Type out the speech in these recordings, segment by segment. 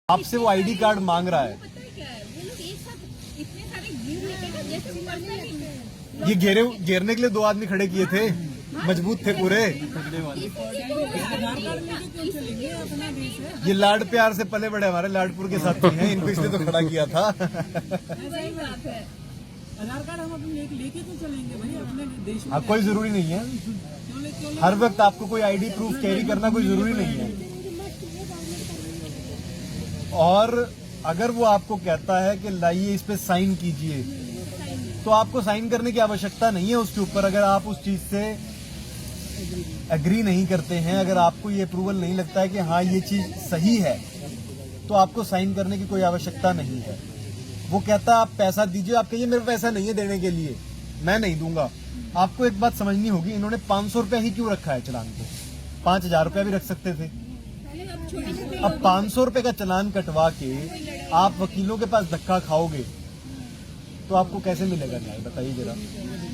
आपसे वो ID card मांग रहा है। पता है क्या है, वो लोग एक साथ इतने सारे गिर लेते हैं ना, जैसे वो पता नहीं। ये घेरने के लिए 2 आदमी खड़े किए थे, मजबूत थे पूरे। ये लाड प्यार से पले बड़े हमारे लाडपुर के साथी हैं, इनको इसलिए तो खड़ा किया था। वही बात है। आधार कार्ड हम अपने लेके तो चलेंगे भाई अपने देश में। कोई जरूरी नहीं है, हर वक्त आपको कोई आईडी प्रूफ कैरी करना कोई जरूरी नहीं है। और अगर वो आपको कहता है कि लाइए इस पे साइन कीजिए, तो आपको साइन करने की आवश्यकता नहीं है उसके ऊपर। अगर आप उस चीज से एग्री नहीं करते हैं, अगर आपको ये अप्रूवल नहीं लगता है कि हाँ ये चीज सही है, तो आपको साइन करने की कोई आवश्यकता नहीं है। वो कहता है आप पैसा दीजिए, आप कहिए मेरे पैसा नहीं है देने के लिए, मैं नहीं दूंगा। आपको एक बात समझनी होगी, इन्होंने 500 रुपया ही क्यों रखा है चलान को, 5000 रुपया भी रख सकते थे। अब 500 रुपए का चलान कटवा के आप वकीलों के पास धक्का खाओगे तो आपको कैसे मिलेगा न्याय, बताइए जरा।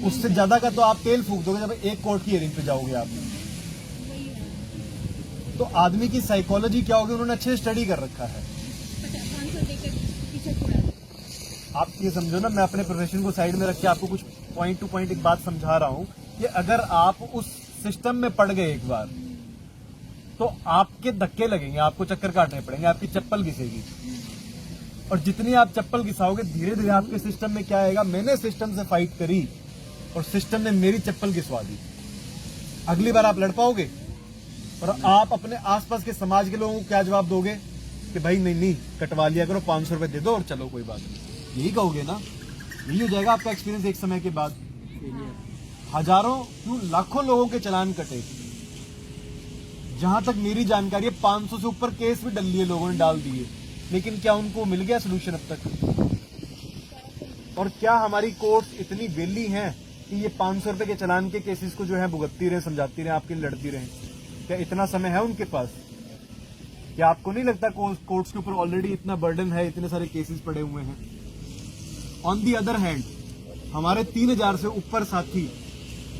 उससे ज्यादा का तो आप तेल फूक दोगे जब एक कोर्ट की हियरिंग पे जाओगे आप। तो आदमी की साइकोलॉजी क्या होगी, उन्होंने अच्छे स्टडी कर रखा है। आप ये समझो ना, मैं अपने प्रोफेशन को साइड में रख के आपको कुछ पॉइंट टू पॉइंट एक बात समझा रहा हूं कि अगर आप उस सिस्टम में पड़ गए एक बार, तो आपके धक्के लगेंगे, आपको चक्कर काटने पड़ेंगे, आपकी चप्पल घिसेगी। और जितनी आप चप्पल घिसाओगे, धीरे धीरे आपके सिस्टम में क्या आएगा, मैंने सिस्टम से फाइट करी और सिस्टम ने मेरी चप्पल घिसवा दी। अगली बार आप लड़ पाओगे? और आप अपने आसपास के समाज के लोगों को क्या जवाब दोगे कि भाई नहीं कटवा लिया करो, 500 रुपए दे दो और चलो कोई बात नहीं, यही कहोगे ना। यही हो जाएगा आपका एक्सपीरियंस एक समय के बाद। हजारों क्यों लाखों लोगों के चलान कटे। जहां तक मेरी जानकारी है 500 से ऊपर केस भी डल लिए लोगों ने, डाल दिए, लेकिन क्या उनको मिल गया सोल्यूशन अब तक? और क्या हमारी कोर्ट इतनी वेली हैं कि ये 500 रुपए के चलान के केसेस को जो है भुगतती रहे, समझाती रहे, आपके लिए लड़ती रहे? क्या इतना समय है उनके पास? क्या आपको नहीं लगता कोर्ट्स के ऊपर ऑलरेडी इतना बर्डन है, इतने सारे केसेस पड़े हुए हैं? ऑन दी अदर हैंड, हमारे 3000 से ऊपर साथी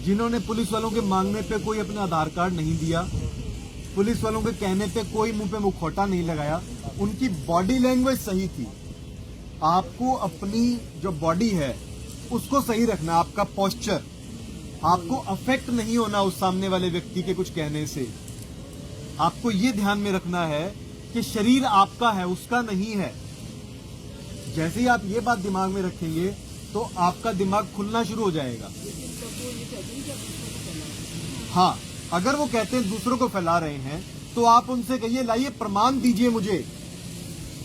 जिन्होंने पुलिस वालों के मांगने पे कोई अपना आधार कार्ड नहीं दिया, पुलिस वालों के कहने पे कोई मुंह पे मुखौटा नहीं लगाया, उनकी बॉडी लैंग्वेज सही थी। आपको अपनी जो बॉडी है उसको सही रखना, आपका पोस्चर, आपको अफेक्ट नहीं होना उस सामने वाले व्यक्ति के कुछ कहने से। आपको ये ध्यान में रखना है कि शरीर आपका है, उसका नहीं है। जैसे ही आप ये बात दिमाग में रखेंगे तो आपका दिमाग खुलना शुरू हो जाएगा। हाँ, अगर वो कहते हैं दूसरों को फैला रहे हैं, तो आप उनसे कहिए लाइए प्रमाण दीजिए मुझे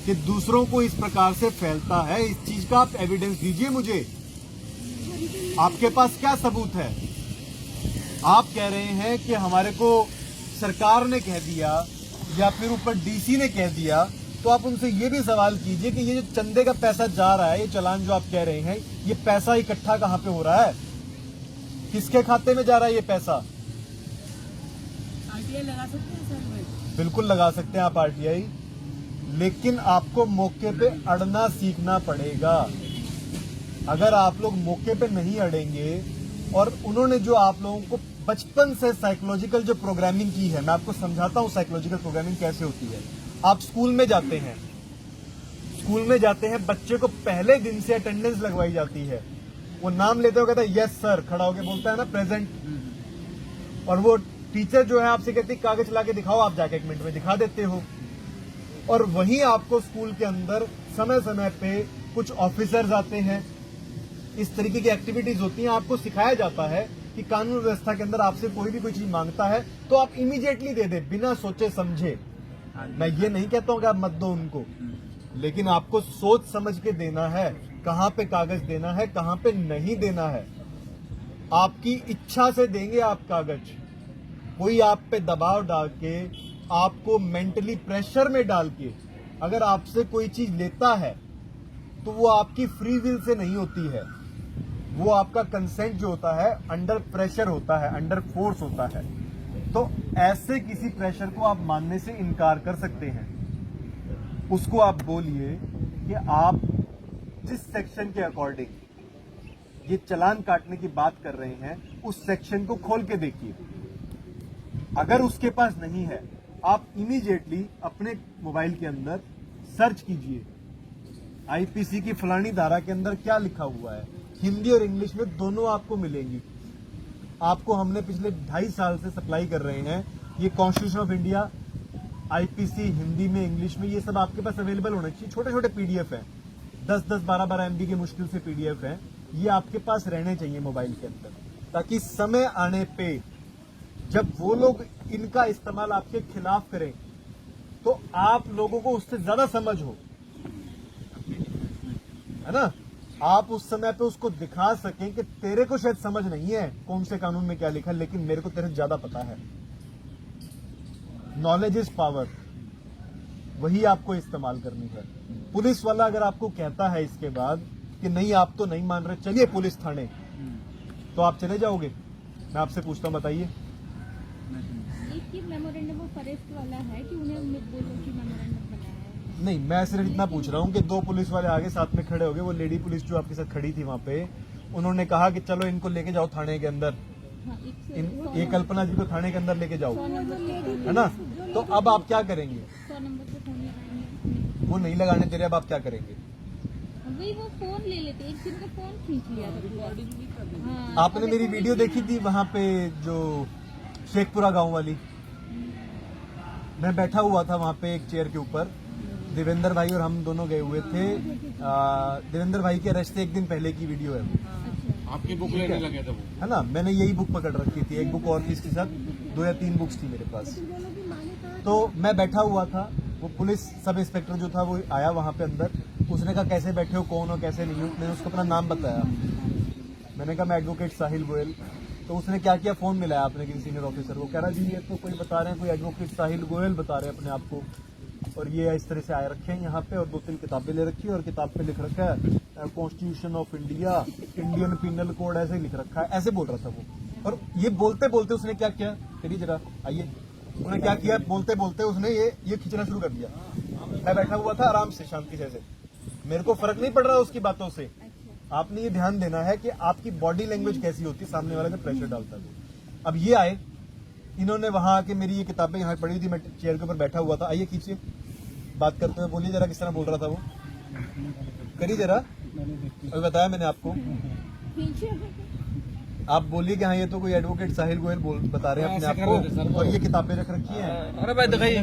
कि दूसरों को इस प्रकार से फैलता है, इस चीज का आप एविडेंस दीजिए मुझे। आपके पास क्या सबूत है? आप कह रहे हैं कि हमारे को सरकार ने कह दिया या फिर ऊपर डीसी ने कह दिया, तो आप उनसे ये भी सवाल कीजिए कि ये जो चंदे का पैसा जा रहा है, ये चालान जो आप कह रहे हैं, ये पैसा इकट्ठा कहां पे हो रहा है, किसके खाते में जा रहा है ये पैसा? आरटीआई लगा सकते हैं सर भाई? बिल्कुल लगा सकते हैं आप आरटीआई, लेकिन आपको मौके पे अड़ना सीखना पड़ेगा। अगर आप लोग मौके पे नहीं अड़ेंगे, और उन्होंने जो आप लोगों को बचपन से साइकोलॉजिकल जो प्रोग्रामिंग की है, मैं आपको समझाता हूं साइकोलॉजिकल प्रोग्रामिंग कैसे होती है। आप स्कूल में जाते हैं, बच्चे को पहले दिन से अटेंडेंस लगवाई जाती है। वो नाम लेते हुए कहता है यस सर, खड़ा होकर बोलता है ना प्रेजेंट, और वो टीचर जो है आपसे कहती है कागज ला के दिखाओ, आप जाके 1 मिनट में दिखा देते हो। और वहीं आपको स्कूल के अंदर समय समय पे कुछ ऑफिसर्स आते हैं, इस तरीके की एक्टिविटीज होती हैं। आपको सिखाया जाता है कि कानून व्यवस्था के अंदर आपसे कोई भी कोई चीज मांगता है तो आप इमीडिएटली दे दे, बिना सोचे समझे। मैं ये नहीं कहता हूं कि आप मत दो उनको, लेकिन आपको सोच समझ के देना है, कहां पे कागज देना है, कहां पे नहीं देना है। आपकी इच्छा से देंगे आप कागज, कोई आप पे दबाव डाल के, आपको मेंटली प्रेशर में डाल के अगर आपसे कोई चीज लेता है तो वो आपकी फ्री विल से नहीं होती है, वो आपका कंसेंट जो होता है अंडर प्रेशर होता है, अंडर फोर्स होता है। तो ऐसे किसी प्रेशर को आप मानने से इनकार कर सकते हैं। उसको आप बोलिए कि आप जिस सेक्शन के अकॉर्डिंग ये चालान काटने की बात कर रहे हैं, उस सेक्शन को खोल के देखिए। अगर उसके पास नहीं है, आप इमीडिएटली अपने मोबाइल के अंदर सर्च कीजिए आईपीसी की फलानी धारा के अंदर क्या लिखा हुआ है। हिंदी और इंग्लिश में दोनों आपको मिलेंगी। आपको हमने पिछले 2.5 साल से सप्लाई कर रहे हैं। ये constitution of India, IPC Hindi में, इंग्लिश में, ये सब आपके पास अवेलेबल होना चाहिए। छोटे छोटे पीडीएफ हैं, 10-10, 12-12 MB के मुश्किल से पीडीएफ हैं। ये आपके पास रहने चाहिए मोबाइल के अंदर, ताकि समय आने पे जब वो लोग इनका इस्तेमाल आपके खिलाफ करें तो आप लोगों को उससे ज्यादा समझ हो, है ना। आप उस समय पे उसको दिखा सकें कि तेरे को शायद समझ नहीं है कौन से कानून में क्या लिखा है, लेकिन मेरे को तेरे से ज्यादा पता है। नॉलेज इज पावर, वही आपको इस्तेमाल करनी है। पुलिस वाला अगर आपको कहता है इसके बाद कि नहीं आप तो नहीं मान रहे, चलिए पुलिस थाने, तो आप चले जाओगे? मैं आपसे पूछता हूं, बताइए। एक मेमोरेंडम ऑफ अरेस्ट वाला है कि उन्हें बोलो कि मेमोरेंडम बनाया है। नहीं, मैं सिर्फ इतना पूछ रहा हूं कि 2 पुलिस वाले आगे साथ में खड़े हो गए, वो लेडी पुलिस जो आपके साथ खड़ी थी वहां पे, उन्होंने कहा कि चलो इनको लेके जाओ थाने के अंदर, हाँ, ये कल्पना जी को थाने के अंदर लेके जाओ, 100 नंबर पे है ना। तो अब आप क्या करेंगे? 100 नंबर पे फोन लगाएंगे। वो नहीं लगाने दे रहे, अब आप क्या करेंगे? वही वो फोन ले लेते, एक दिन का फोन खींच लिया था पूरा। हाँ, आपने मेरी वीडियो देखी थी वहां पे जो शेखपुरा गांव वाली? मैं बैठा हुआ था वहां पे एक चेयर के ऊपर, देवेंद्र भाई और हम दोनों गए हुए थे। देवेंद्र भाई के अरेस्ट से 1 दिन पहले की वीडियो है वो, आपकी बुक लेने लगे थे वो, है ना। मैंने यही बुक पकड़ रखी थी, एक बुक और थी इसके साथ, 2 या 3 बुक्स थी मेरे पास। तो मैं बैठा हुआ था, वो पुलिस सब इंस्पेक्टर जो था वो आया वहां पे अंदर, उसने कहा कैसे बैठे हो, कौन हो, कैसे नहीं हो। मैंने उसको अपना नाम बताया, मैंने कहा मैं एडवोकेट साहिल गोयल। तो उसने क्या किया, फोन मिलाया आपने किसी सीनियर ऑफिसर को, कह रहा जी ये तो कोई बता रहे हैं, कोई एडवोकेट साहिल गोयल बता रहे हैं अपने आप को, और ये इस तरह से आए रखे हैं यहाँ पे, और 2-3 किताबें ले रखी है, और किताब पे लिख रखा है constitution of India, Indian penal code, ऐसे ही लिख रखा है, ऐसे बोल रहा था वो। और ये बोलते बोलते उसने क्या किया, करिए जरा आइए, उन्होंने क्या किया, बोलते बोलते उसने ये खींचना शुरू कर दिया। मैं बैठा हुआ था आराम से, शांति से, मेरे को फर्क नहीं पड़ रहा उसकी बातों से। आपने ये ध्यान देना है कि आपकी बॉडी लैंग्वेज कैसी होती है सामने वाले से प्रेशर डालता है। अब ये आए, इन्होंने वहां आके मेरी ये किताबें यहाँ पड़ी थी, मैं चेयर के ऊपर बैठा हुआ था, आइए खींचिए, बात करते हुए बोलिए जरा किस तरह बोल रहा था वो, करिए जरा। अभी बताया मैंने आपको, आप बोलिए कि हाँ ये तो कोई एडवोकेट साहिल गोयल बता रहे हैं अपने आप को, और ये किताबें रख रखी हैं। अरे भाई दिखाइए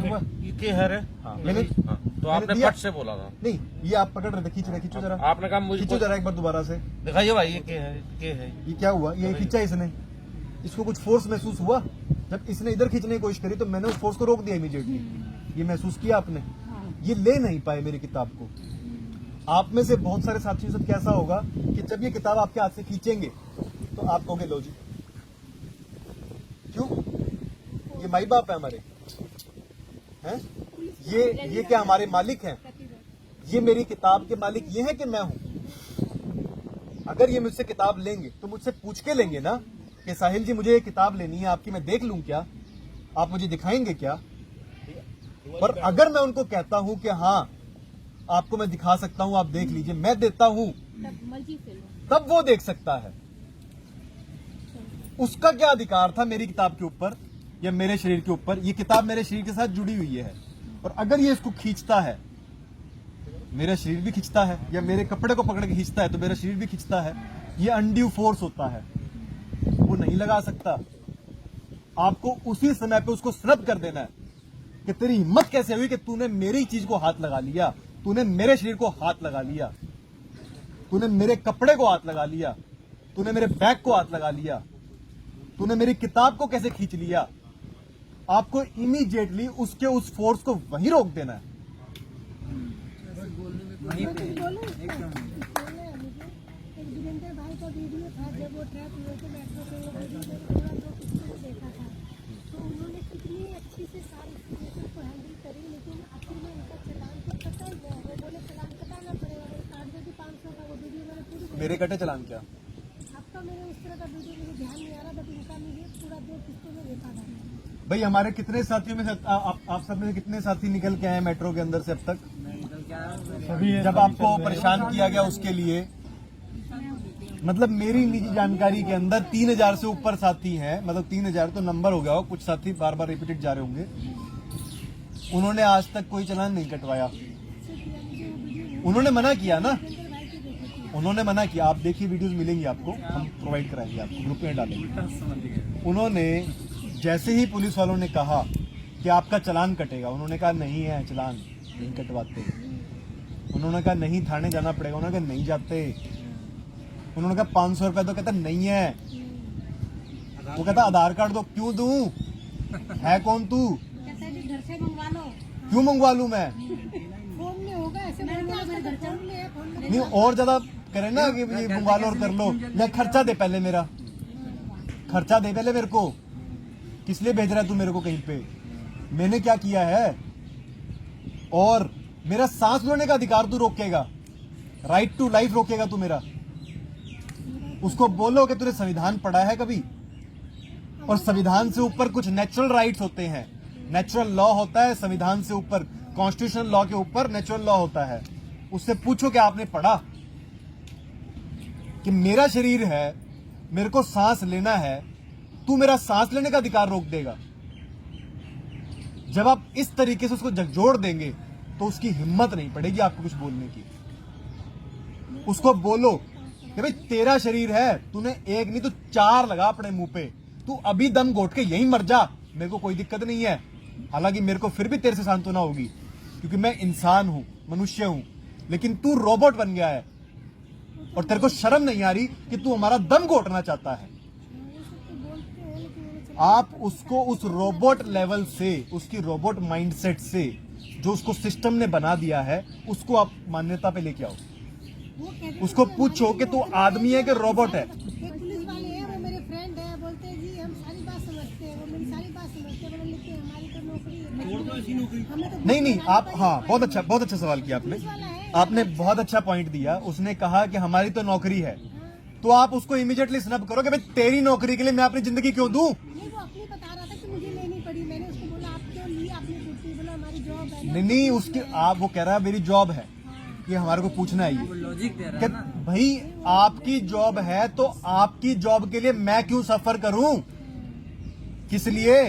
ये क्या है रे? हाँ, मैंने तो आपने दिया- फट से बोला था, नहीं, ये आप पकड़ रहे थे, खींचो जरा, आपने कहा मुझे खींचो जरा एक बार दोबारा से। दिखाइए भाई ये क्या है, क्या है? ये क्या हुआ, ये खींचा इसने, इसको कुछ फोर्स महसूस हुआ? जब इसने इधर खींचने की कोशिश करी तो मैंने उस फोर्स को रोक दिया इमीडिएटली। ये महसूस किया आपने? ये ले नहीं पाए मेरी किताब को। आप में से बहुत सारे साथियों से कैसा होगा कि जब ये किताब आपके हाथ से खींचेंगे तो आप कहोगे लो जी, क्यों, ये माई बाप है हमारे, हैं? ये क्या हमारे मालिक हैं? ये मेरी किताब के मालिक ये हैं कि मैं हूं? अगर ये मुझसे किताब लेंगे तो मुझसे पूछ के लेंगे ना कि साहिल जी मुझे ये किताब लेनी है आपकी, मैं देख लूं क्या, आप मुझे दिखाएंगे क्या? पर अगर मैं उनको कहता हूं कि हाँ आपको मैं दिखा सकता हूं, आप देख लीजिए, मैं देता हूं, तब मर्जी फिल्म। तब वो देख सकता है। उसका क्या अधिकार था मेरी किताब के ऊपर या मेरे शरीर के ऊपर? ये किताब मेरे शरीर के साथ जुड़ी हुई है, और अगर ये इसको खींचता है, मेरा शरीर भी खींचता है, या मेरे कपड़े को पकड़ के खींचता है तो मेरा शरीर भी खींचता है। ये अनड्यू फोर्स होता है, वो नहीं लगा सकता। आपको उसी समय पे उसको स्नब कर देना है कि तेरी हिम्मत कैसे हुई कि तूने मेरी चीज को हाथ लगा लिया, तूने मेरे शरीर को हाथ लगा लिया, तूने मेरे कपड़े को हाथ लगा लिया, तूने मेरे बैग को हाथ लगा लिया, तूने मेरी किताब को कैसे खींच लिया। आपको इमीडिएटली उसके उस फोर्स को वहीं रोक देना है। वीरेंद्र भाई का वीडियो था जब वो ट्रैप हुए थे मेट्रो के थोड़ा जो किसी ने देखा था, तो उन्होंने कितनी अच्छी से सारी सिचुएशन को हैंडल करी, लेकिन आखिर में उनका चलान तो कटा ही गया। वो बोले चलान कटाना पड़ेगा, वो काट देती 500 का। वो वीडियो मैंने पूरी मेरे कटे चलान क्या? आपका मेरे उस तरह का वीडियो मुझे ध्यान नहीं आ रहा, बट उनका मुझे पूरा 2 किस्तों में देखा था। भाई हमारे कितने साथियों में से आप सब में से कितने साथी निकल के आए मेट्रो के अंदर से अब तक? जब आपको परेशान किया गया उसके लिए, मतलब मेरी निजी जानकारी के अंदर 3000 से ऊपर साथी हैं, मतलब 3000 तो नंबर हो गया हो, कुछ साथी बार बार रिपीटेड जा रहे होंगे। उन्होंने आज तक कोई चालान नहीं कटवाया। उन्होंने मना किया ना, जितेंद्र भाई की देखी थी। उन्होंने मना किया। आप देखिए, वीडियोस मिलेंगी आपको, हम प्रोवाइड कराएंगे आपको, ग्रुप में डालेंगे। उन्होंने जैसे ही पुलिस वालों ने कहा कि आपका चालान कटेगा, उन्होंने कहा नहीं है चालान, नहीं कटवाते। उन्होंने कहा नहीं थाने जाना पड़ेगा, उन्होंने कहा नहीं जाते। उन्होंने कहा 500 रुपए दो, कहता नहीं है। वो कहता आधार कार्ड दो, क्यों दूं, है कौन तू, कहता है कि घर से मंगवा लो। क्यों मंगवा लूं मैं। फोन में होगा ऐसे बोलते हैं, आजकल तो फोन में है, फोन में नहीं और ज्यादा करे ना कि ये मंगवा लो और कर लो, या खर्चा दे पहले, मेरा खर्चा दे पहले मेरे को। किस लिए भेज रहा है तू मेरे को कहीं पे, मैंने क्या किया है। और मेरा सांस लेने का अधिकार तू रोकेगा, राइट टू लाइफ रोकेगा तू मेरा। उसको बोलो कि तूने संविधान पढ़ा है कभी, और संविधान से ऊपर कुछ नेचुरल राइट्स होते हैं, नेचुरल लॉ होता है संविधान से ऊपर, कॉन्स्टिट्यूशनल लॉ के ऊपर नेचुरल लॉ होता है। उससे पूछो कि आपने पढ़ा कि मेरा शरीर है, मेरे को सांस लेना है, तू मेरा सांस लेने का अधिकार रोक देगा। जब आप इस तरीके से उसको झकझोर देंगे तो उसकी हिम्मत नहीं पड़ेगी आपको कुछ बोलने की। उसको बोलो कि भाई तेरा शरीर है, तूने एक नहीं तो 4 लगा अपने मुंह पे, तू अभी दम घोट के यहीं मर जा, मेरे को कोई दिक्कत नहीं है। हालांकि मेरे को फिर भी तेरे से सांत्वना होगी, क्योंकि मैं इंसान हूं, मनुष्य हूं, लेकिन तू रोबोट बन गया है और तेरे को शर्म नहीं आ रही कि तू हमारा दम घोटना चाहता है। आप उसको उस रोबोट लेवल से, उसकी रोबोट माइंडसेट से, जो उसको सिस्टम ने बना दिया है, उसको आप मान्यता पे लेके आओ। उसको पूछो कि तू आदमी है कि रोबोट है। एक पुलिस वाले हैं, वो मेरे फ्रेंड है, बोलते हैं जी हम सारी बात समझते हैं, वो मेरी सारी बात समझते हैं, बोले लेकिन हमारी तो नौकरी है, हमें तो नहीं आप, हाँ बहुत अच्छा सवाल किया आपने, आपने बहुत अच्छा पॉइंट दिया। उसने कहा कि हमारी तो नौकरी है, तो आप उसको इमीडिएटली स्नब करो कि भाई तेरी नौकरी के लिए मैं अपनी जिंदगी क्यों दूं। नहीं, वो अपनी बता रहा था कि मुझे लेनी पड़ी, मैंने उसको बोला आप क्यों ली, आपने पूछी, बोला हमारी जॉब है ना। नहीं उसकी, आप वो कह रहा है मेरी जॉब है, कि हमारे को पूछना है ये लॉजिक दे रहा कि है ना। भाई आपकी जॉब है तो आपकी जॉब के लिए मैं क्यों सफर करूं, किस लिए।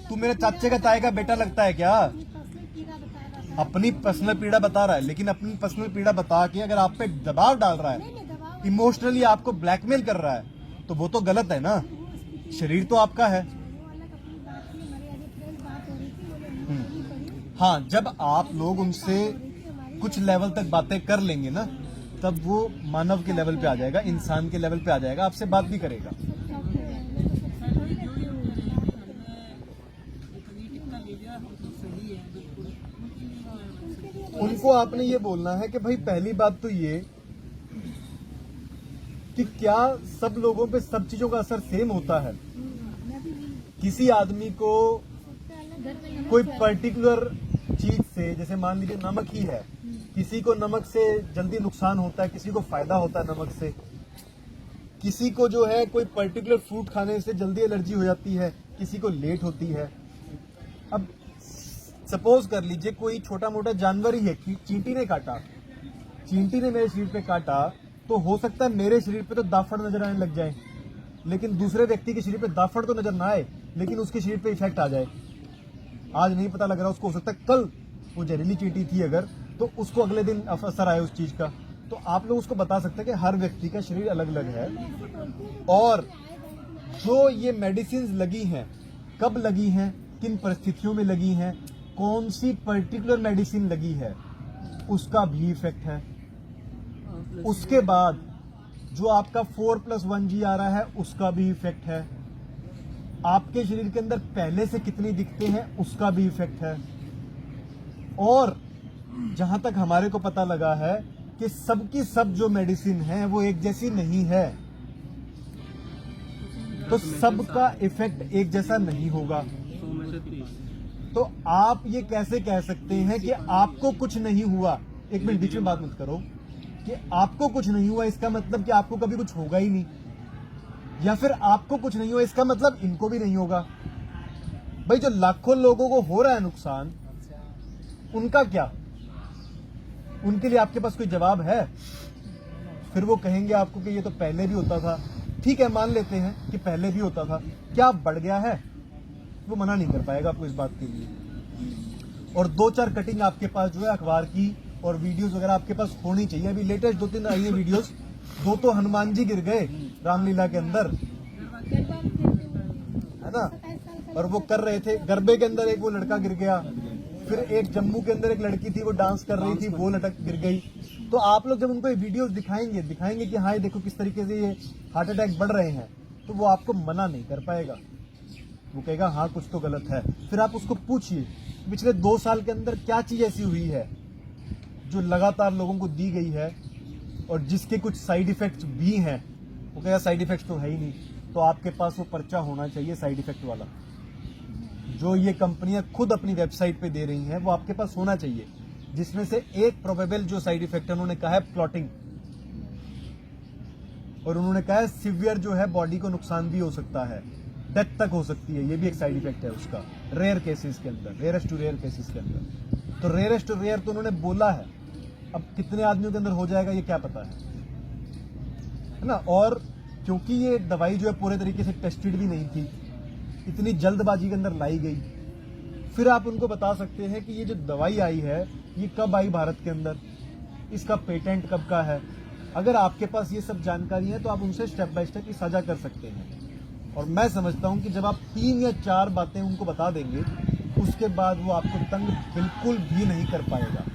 तू मेरे चाचे का ताए का बेटा लगता है क्या। पर्सनल पीड़ा बता रहा था। अपनी पर्सनल पीड़ा बता रहा है, लेकिन अपनी पर्सनल पीड़ा बता के अगर आप पे दबाव डाल रहा नहीं, है, दबाव इमोशनली आपको ब्लैकमेल कर रहा है, तो वो तो गलत है ना। शरीर तो आपका है। वो अलग अपनी बात में हमारे आगे फ्रेंड बात हो रही थी, बोले हमें लेनी पड़ी, हाँ, जब आप लोग उनसे कुछ लेवल तक बातें कर लेंगे ना, तब वो मानव के लेवल पे आ जाएगा, इंसान के लेवल पे आ जाएगा, आपसे बात भी करेगा। उनको आपने ये बोलना है कि भाई पहली बात तो ये कि क्या सब लोगों पे सब चीजों का असर सेम होता है। किसी आदमी को कोई पर्टिकुलर चीज से, जैसे मान लीजिए नमक ही है, किसी को नमक से जल्दी नुकसान होता है, किसी को फायदा होता है नमक से। किसी को जो है कोई पर्टिकुलर फ्रूट खाने से जल्दी एलर्जी हो जाती है, किसी को लेट होती है। अब सपोज कर लीजिए कोई छोटा मोटा जानवर ही है, चींटी ने काटा, चींटी ने मेरे शरीर पे काटा, तो हो सकता है मेरे शरीर पे तो दाफड़ नजर आने लग जाए, लेकिन दूसरे व्यक्ति के शरीर पे दाफड़ तो नजर ना आए, लेकिन उसके शरीर पे इफेक्ट आ जाए। आज नहीं पता लग रहा उसको, हो सकता है कल वो जहरीली चींटी थी अगर, तो उसको अगले दिन असर आए उस चीज का। तो आप लोग उसको बता सकते हैं कि हर व्यक्ति का शरीर अलग अलग है, और जो ये मेडिसिन लगी हैं, कब लगी हैं, किन परिस्थितियों में लगी हैं, कौन सी पर्टिकुलर मेडिसिन लगी है, उसका भी इफेक्ट है। उसके बाद जो आपका 4+1G आ रहा है, उसका भी इफेक्ट है। आपके शरीर के अंदर पहले से कितनी दिखते हैं, उसका भी इफेक्ट है। और जहां तक हमारे को पता लगा है कि सबकी सब जो मेडिसिन है वो एक जैसी नहीं है, तो सबका इफेक्ट एक जैसा नहीं होगा। तो आप ये कैसे कह सकते हैं कि आपको कुछ नहीं हुआ, एक मिनट बीच में बात मत करो, कि आपको कुछ नहीं हुआ इसका मतलब कि आपको कभी कुछ होगा ही नहीं, या फिर आपको कुछ नहीं हुआ इसका मतलब इनको भी नहीं होगा। भाई जो लाखों लोगों को हो रहा है नुकसान, उनका क्या, उनके लिए आपके पास कोई जवाब है? फिर वो कहेंगे आपको कि ये तो पहले भी होता था। ठीक है, मान लेते हैं कि पहले भी होता था, क्या बढ़ गया है? वो मना नहीं कर पाएगा आपको इस बात के लिए। और 2-4 कटिंग आपके पास जो है अखबार की और वीडियोस वगैरह आपके पास होनी चाहिए। अभी लेटेस्ट 2-3 आई है वीडियोस, 2 तो हनुमान जी गिर गए रामलीला के अंदर, गरबा खेलते हुए है ना, और वो कर रहे थे गरबे के अंदर, एक वो लड़का गिर गया, फिर एक जम्मू के अंदर एक लड़की थी वो डांस कर रही थी, वो लटक गिर गई। तो आप लोग जब उनको ये वीडियोस दिखाएंगे कि हाँ ये देखो किस तरीके से ये हार्ट अटैक बढ़ रहे हैं, तो वो आपको मना नहीं कर पाएगा, वो कहेगा हाँ कुछ तो गलत है। फिर आप उसको पूछिए पिछले 2 साल के अंदर क्या चीज ऐसी हुई है जो लगातार लोगों को दी गई है और जिसके कुछ साइड इफेक्ट्स भी हैं। वो कहेगा साइड इफेक्ट्स तो है ही नहीं, तो आपके पास वो पर्चा होना चाहिए साइड इफेक्ट वाला, जो ये कंपनियां खुद अपनी वेबसाइट पे दे रही हैं, वो आपके पास होना चाहिए, जिसमें से एक प्रोबेबल जो साइड इफेक्ट है उन्होंने कहा है क्लॉटिंग, और उन्होंने कहा है सिवियर जो है बॉडी को नुकसान भी हो सकता है, डेथ तक हो सकती है, ये भी एक साइड इफेक्ट है उसका रेयर केसेस के अंदर, रेयरेस्ट टू रेयर केसेस के अंदर। तो रेयरेस्ट टू रेयर तो उन्होंने बोला है, अब कितने आदमियों के अंदर हो जाएगा ये क्या पता है ना। और क्योंकि ये दवाई जो है पूरे तरीके से टेस्टेड भी नहीं थी, इतनी जल्दबाजी के अंदर लाई गई, फिर आप उनको बता सकते हैं कि ये जो दवाई आई है ये कब आई भारत के अंदर, इसका पेटेंट कब का है। अगर आपके पास ये सब जानकारी है तो आप उनसे स्टेप बाय स्टेप ये साझा कर सकते हैं। और मैं समझता हूं कि जब आप 3 या 4 बातें उनको बता देंगे, उसके बाद वो आपको तंग बिल्कुल भी नहीं कर पाएगा।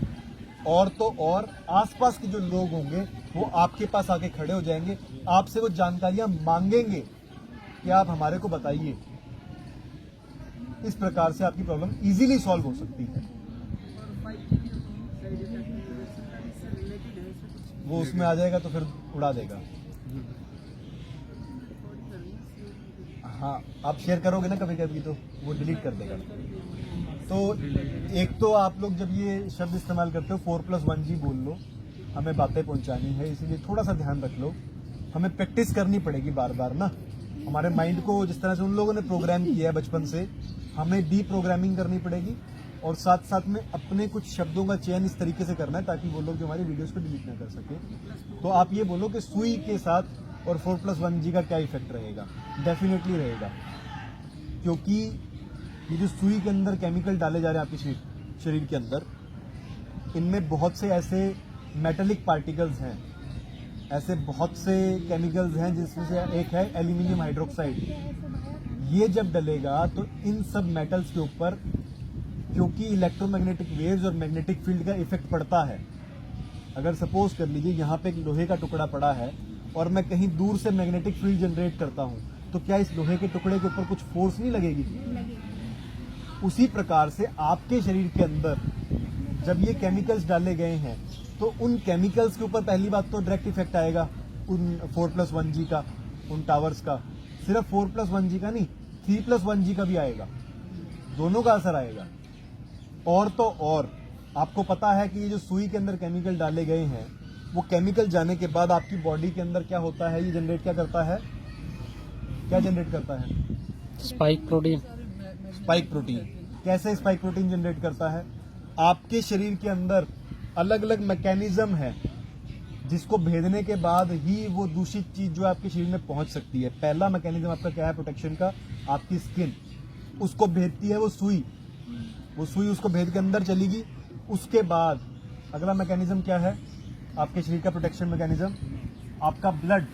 और तो और आसपास के जो लोग होंगे वो आपके पास आके खड़े हो जाएंगे, आपसे वो जानकारियां मांगेंगे कि आप हमारे को बताइए। इस प्रकार से आपकी प्रॉब्लम इजीली सॉल्व हो सकती है। वो उसमें आ जाएगा तो फिर उड़ा देगा। हाँ, आप शेयर करोगे ना कभी कभी तो वो डिलीट कर देगा। तो एक तो आप लोग जब ये शब्द इस्तेमाल करते हो 4+1G बोल लो, हमें बातें पहुंचानी है, इसीलिए थोड़ा सा ध्यान रख लो। हमें प्रैक्टिस करनी पड़ेगी बार बार ना, हमारे माइंड को जिस तरह से उन लोगों ने प्रोग्राम किया है बचपन से, हमें डी प्रोग्रामिंग करनी पड़ेगी। और साथ साथ में अपने कुछ शब्दों का चयन इस तरीके से करना है ताकि वो लोग जो हमारी वीडियोस को डिलीट ना कर सके। तो आप ये बोलो कि सुई के साथ और 4+1G का क्या इफेक्ट रहेगा। डेफिनेटली रहेगा, क्योंकि ये जो सुई के अंदर केमिकल डाले जा रहे हैं आपके शरीर के अंदर, इनमें बहुत से ऐसे मेटेलिक पार्टिकल्स हैं, ऐसे बहुत से केमिकल्स हैं, जिसमें से एक है एल्यूमिनियम हाइड्रोक्साइड। ये जब डलेगा तो इन सब मेटल्स के ऊपर, क्योंकि इलेक्ट्रोमैग्नेटिक वेव्स और मैग्नेटिक फील्ड का इफेक्ट पड़ता है। अगर सपोज कर लीजिए यहाँ पे एक लोहे का टुकड़ा पड़ा है और मैं कहीं दूर से मैग्नेटिक फील्ड जनरेट करता हूँ, तो क्या इस लोहे के टुकड़े के ऊपर कुछ फोर्स नहीं लगेगी? उसी प्रकार से आपके शरीर के अंदर जब ये केमिकल्स डाले गए हैं तो उन केमिकल्स के ऊपर पहली बात तो डायरेक्ट इफेक्ट आएगा उन 4+1G का, उन टावर्स का। सिर्फ 4+1G का नहीं, 3+1G का भी आएगा, दोनों का असर आएगा। और तो और आपको पता है कि ये जो सुई के अंदर केमिकल डाले गए हैं, वो केमिकल जाने के बाद आपकी बॉडी के अंदर क्या होता है, ये जनरेट क्या करता है, क्या जनरेट करता है? Spike protein. Spike protein. कैसे स्पाइक प्रोटीन जनरेट करता है? आपके शरीर के अंदर अलग अलग मैकेनिज्म है जिसको भेदने के बाद ही वो दूषित चीज जो आपके शरीर में पहुंच सकती है। पहला मैकेनिज्म आपका क्या है प्रोटेक्शन का? आपकी स्किन, उसको भेदती है वो सुई उसको भेद के अंदर चलेगी। उसके बाद अगला मैकेनिज्म क्या है आपके शरीर का प्रोटेक्शन मैकेनिज्म? आपका ब्लड।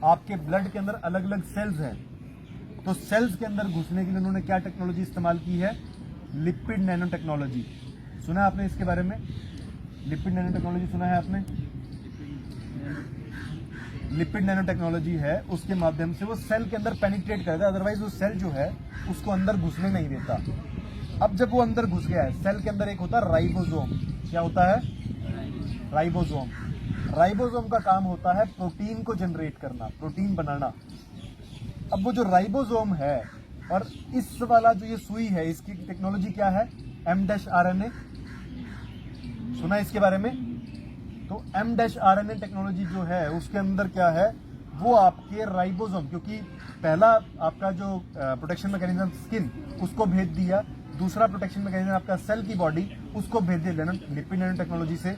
आपके ब्लड के अंदर अलग अलग सेल्स हैं, तो सेल्स के अंदर घुसने के लिए उन्होंने क्या टेक्नोलॉजी इस्तेमाल की है? Lipid nano technology. सुना है आपने इसके बारे में? लिपिड नैनो टेक्नोलॉजी सुना है आपने? लिपिड नैनो टेक्नोलॉजी है, उसके माध्यम से वो सेल के अंदर पेनिट्रेट करता है, अदरवाइज वो सेल जो है उसको अंदर घुसने नहीं देता। अब जब वो अंदर घुस गया है, सेल के अंदर एक होता है राइबोसोम। क्या होता है? राइबोसोम। राइबोसोम का काम होता है प्रोटीन को जनरेट करना, प्रोटीन बनाना। अब वो जो राइबोसोम है और इस वाला जो ये सुई है, इसकी टेक्नोलॉजी क्या है? M-RNA। सुना है इसके बारे में? तो M-RNA टेक्नोलॉजी जो है उसके अंदर क्या है, वो आपके राइबोसोम, क्योंकि पहला आपका जो प्रोटेक्शन मैकेनिज्म स्किन, उसको भेद दिया। दूसरा प्रोटेक्शन मैकेनिज्म आपका सेल की बॉडी, उसको भेज दिया लिपिड नैनो टेक्नोलॉजी से।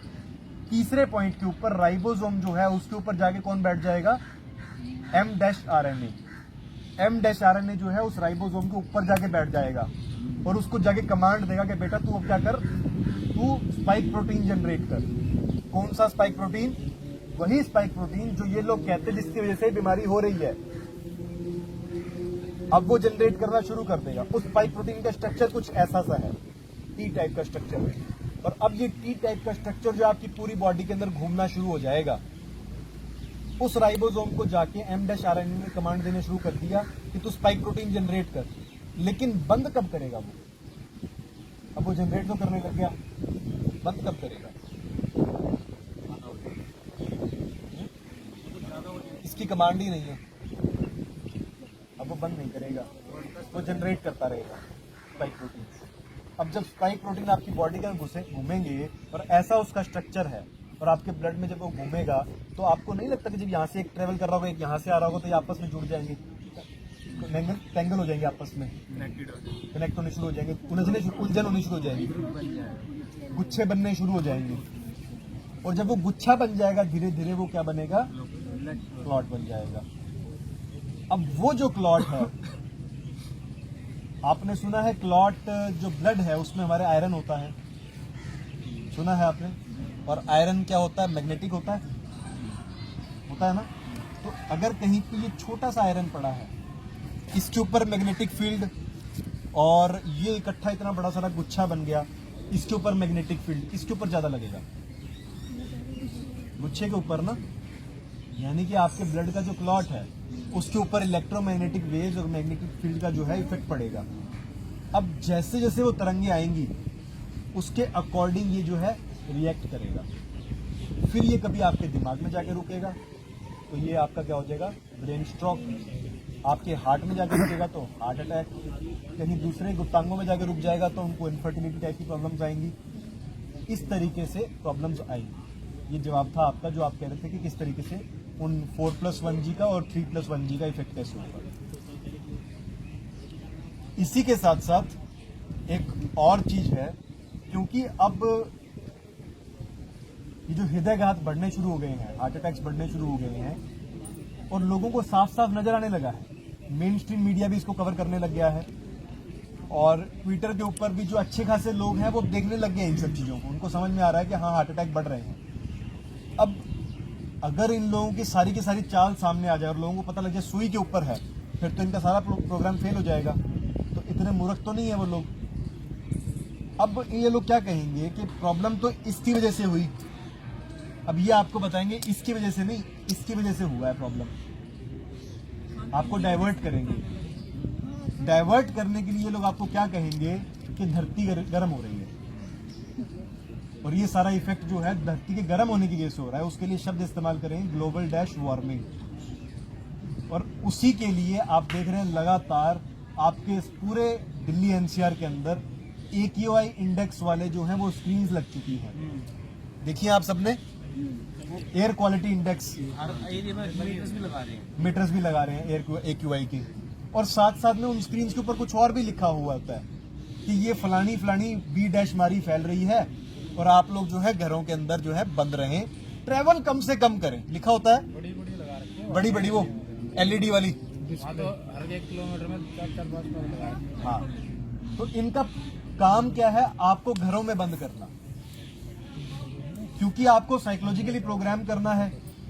तीसरे पॉइंट के ऊपर राइबोसोम जो है उसके ऊपर जाके कौन बैठ जाएगा? M-RNA। M-RNA जो है उस राइबोसोम के ऊपर जाके बैठ जाएगा और उसको जाके कमांड देगा कि बेटा तू अब क्या कर, तू तू स्पाइक प्रोटीन जनरेट कर। कौन सा स्पाइक प्रोटीन? वही स्पाइक प्रोटीन जो ये लोग कहते हैं जिसकी वजह से बीमारी हो रही है, अब वो जनरेट करना शुरू कर देगा। उस स्पाइक प्रोटीन का स्ट्रक्चर कुछ ऐसा सा है, टी टाइप का स्ट्रक्चर है। और अब ये टी टाइप का स्ट्रक्चर जो आपकी पूरी बॉडी के अंदर घूमना शुरू हो जाएगा, उस राइबोसोम को जाके M-RNA ने कमांड देने शुरू कर दिया कि तू स्पाइक प्रोटीन जनरेट कर। लेकिन बंद कब करेगा वो? अब वो जनरेट तो करने लग गया, बंद कब करेगा? इसकी कमांड ही नहीं है, अब वो बंद नहीं करेगा, वो जनरेट करता रहेगा स्पाइक प्रोटीन। अब जब स्पाइक प्रोटीन आपकी बॉडी के अंदर घूमेंगे और ऐसा उसका स्ट्रक्चर है और आपके ब्लड में जब वो घूमेगा तो आपको नहीं लगता कि जब यहाँ से एक ट्रेवल कर रहा होगा, एक यहाँ से आ रहा होगा, तो ये आपस में जुड़ जाएंगे, टेंगल हो जाएंगे, आपस में कनेक्ट होने शुरू हो जाएंगे, उलझन होनी शुरू हो जाएगी, गुच्छे बनने शुरू हो जाएंगे। और जब वो गुच्छा बन जाएगा धीरे धीरे वो क्या बनेगा? क्लॉट बन जाएगा। अब वो जो क्लॉट है, आपने सुना है क्लॉट जो ब्लड है उसमें हमारे आयरन होता है, सुना है आपने? और आयरन क्या होता है? मैग्नेटिक होता है ना। तो अगर कहीं पे ये छोटा सा आयरन पड़ा है, इसके ऊपर मैग्नेटिक फील्ड, और ये इकट्ठा इतना बड़ा सारा गुच्छा बन गया, इसके ऊपर मैग्नेटिक फील्ड, इसके ऊपर ज्यादा लगेगा, गुच्छे के ऊपर ना। यानी कि आपके ब्लड का जो क्लॉट है उसके ऊपर इलेक्ट्रोमैग्नेटिक वेव्स और मैग्नेटिक फील्ड का जो है इफेक्ट पड़ेगा। अब जैसे जैसे वो तरंगे आएंगी उसके अकॉर्डिंग ये जो है रिएक्ट करेगा, फिर ये कभी आपके दिमाग में जाके रुकेगा तो ये आपका क्या हो जाएगा? Brain stroke. आपके हार्ट में जाके रुकेगा तो हार्ट अटैक, कहीं दूसरे गुप्तांगों में जाके रुक जाएगा तो उनको इनफर्टिलिटी टाइप की प्रॉब्लम्स आएंगी। इस तरीके से प्रॉब्लम्स आएंगी। ये जवाब था आपका जो आप कह रहे थे कि किस तरीके से उन 4+1G का और 3+1G का इफेक्ट कैसे होगा। इसी के साथ साथ एक और चीज है, क्योंकि अब ये जो हृदयघात बढ़ने शुरू हो गए हैं, हार्ट अटैक्स बढ़ने शुरू हो गए हैं और लोगों को साफ साफ नजर आने लगा है, मेन स्ट्रीम मीडिया भी इसको कवर करने लग गया है और ट्विटर के ऊपर भी जो अच्छे खासे लोग हैं वो देखने लग गए इन सब चीजों को, उनको समझ में आ रहा है कि हाँ हार्ट अटैक बढ़ रहे हैं। अब अगर इन लोगों की सारी चाल सामने आ जाए और लोगों को पता लग जाए सुई के ऊपर है, फिर तो इनका सारा प्रोग्राम फेल हो जाएगा। तो इतने मूर्ख तो नहीं है वो लोग। अब ये लोग क्या कहेंगे कि प्रॉब्लम तो इसकी वजह से हुई, अब ये आपको बताएंगे इसकी वजह से नहीं, इसकी वजह से हुआ है प्रॉब्लम। आपको डाइवर्ट करेंगे, डाइवर्ट करने के लिए लोग आपको क्या कहेंगे कि धरती गर्म हो रही है और ये सारा इफेक्ट जो है धरती के गर्म होने की वजह से हो रहा है। उसके लिए शब्द इस्तेमाल करेंगे ग्लोबल वार्मिंग। और उसी के लिए आप देख रहे हैं लगातार आपके इस पूरे दिल्ली एनसीआर के अंदर AQI इंडेक्स वाले जो हैं वो स्क्रीन्स लग चुकी हैं। देखिए आप सबने एयर क्वालिटी इंडेक्स मीटर्स भी लगा रहे हैं AQI के, और साथ साथ में उन स्क्रीन के ऊपर कुछ और भी लिखा हुआ होता है कि ये फलानी B- फैल रही है और आप लोग जो है घरों के अंदर जो है बंद रहें, ट्रैवल कम से कम करें, लिखा होता है। बड़ी वो LED वाली, हर 1 किलोमीटर में 4-5 लगा रखे। हाँ, तो इनका काम क्या है? आपको घरों में बंद करना, क्योंकि आपको साइकोलॉजिकली प्रोग्राम करना है।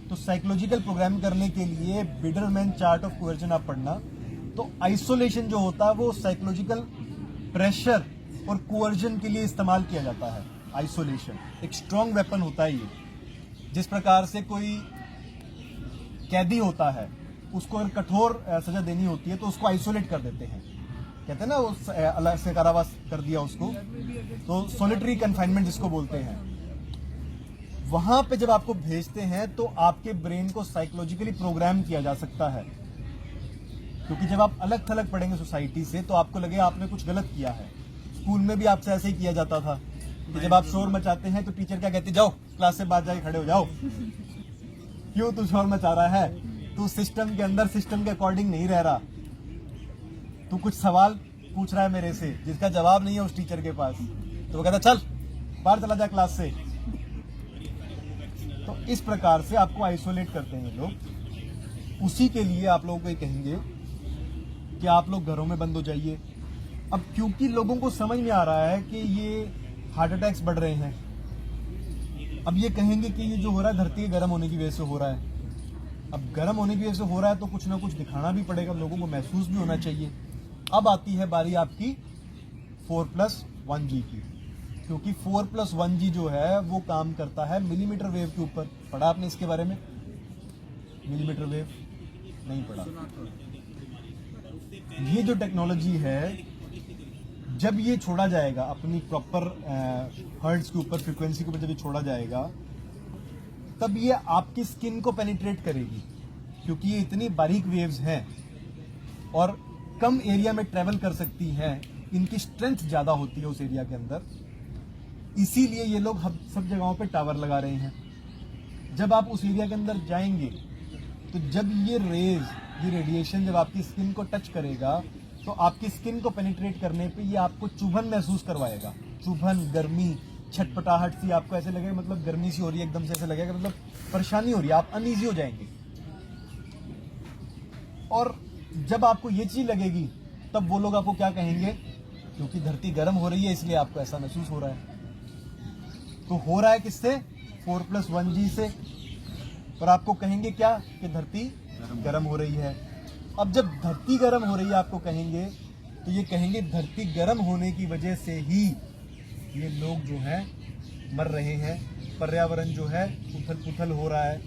तो साइकोलॉजिकल प्रोग्राम करने के लिए बिडरमैन चार्ट ऑफ कोएर्जन आप पढ़ना, तो आइसोलेशन जो होता है वो साइकोलॉजिकल प्रेशर और कोएर्जन के लिए इस्तेमाल किया जाता है। आइसोलेशन एक स्ट्रॉन्ग वेपन होता है। ये जिस प्रकार से कोई कैदी होता है, उसको अगर कठोर सजा देनी होती है तो उसको आइसोलेट कर देते हैं, कहते हैं ना वो अलग से कारावास कर दिया उसको, तो सॉलिटरी कन्फाइनमेंट जिसको बोलते हैं। वहां पे जब आपको भेजते हैं तो आपके ब्रेन को साइकोलॉजिकली प्रोग्राम किया जा सकता है, क्योंकि जब आप अलग थलग पढ़ेंगे सोसाइटी से तो आपको लगे आपने कुछ गलत किया है। स्कूल में भी आपसे ऐसे ही किया जाता था कि जब आप शोर मचाते हैं तो टीचर क्या कहते, जाओ क्लास से बाहर जाके खड़े हो जाओ, क्यों तू शोर मचा रहा है, तू सिस्टम के अंदर सिस्टम के अकॉर्डिंग नहीं रह रहा, तू कुछ सवाल पूछ रहा है मेरे से जिसका जवाब नहीं है उस टीचर के पास, तो वो कहता चल बाहर चला जा क्लास से। तो इस प्रकार से आपको आइसोलेट करते हैं लोग। उसी के लिए आप लोगों को ये कहेंगे कि आप लोग घरों में बंद हो जाइए। अब क्योंकि लोगों को समझ में आ रहा है कि ये हार्ट अटैक्स बढ़ रहे हैं। अब ये कहेंगे कि ये जो हो रहा है धरती के गर्म होने की वजह से हो रहा है। अब गर्म होने की वजह से हो रहा है तो कुछ ना कुछ दिखाना भी पड़ेगा, लोगों को महसूस भी होना चाहिए। अब आती है बारी आपकी 4+1G की, क्योंकि 4+1G जो है वो काम करता है मिलीमीटर वेव के ऊपर। पढ़ा आपने इसके बारे में? मिलीमीटर वेव नहीं पढ़ा। ये जो टेक्नोलॉजी है, जब ये छोड़ा जाएगा अपनी प्रॉपर हर्ट्ज के ऊपर, फ्रीक्वेंसी के ऊपर जब ये छोड़ा जाएगा, तब ये आपकी स्किन को पेनिट्रेट करेगी, क्योंकि ये इतनी बारीक वेव्स हैं और कम एरिया में ट्रेवल कर सकती हैं। इनकी स्ट्रेंथ ज्यादा होती है उस एरिया के अंदर, इसीलिए ये लोग सब जगहों पे टावर लगा रहे हैं। जब आप उस एरिया के अंदर जाएंगे तो जब ये रेज, ये रेडिएशन जब आपकी स्किन को टच करेगा तो आपकी स्किन को पेनिट्रेट करने पे ये आपको चुभन महसूस करवाएगा। चुभन, गर्मी, छटपटाहट सी आपको ऐसे लगेगा, मतलब गर्मी सी हो रही है एकदम से, ऐसे लगेगा मतलब परेशानी हो रही है, आप अनईजी हो जाएंगे। और जब आपको ये चीज लगेगी तब वो लोग आपको क्या कहेंगे? क्योंकि धरती गर्म हो रही है इसलिए आपको ऐसा महसूस हो रहा है। तो हो रहा है किससे? 4+1G से। और आपको कहेंगे क्या? कि धरती गर्म हो रही है। अब जब धरती गर्म हो रही है आपको कहेंगे, तो ये कहेंगे धरती गर्म होने की वजह से ही ये लोग जो हैं मर रहे हैं। पर्यावरण जो है उथल पुथल हो रहा है,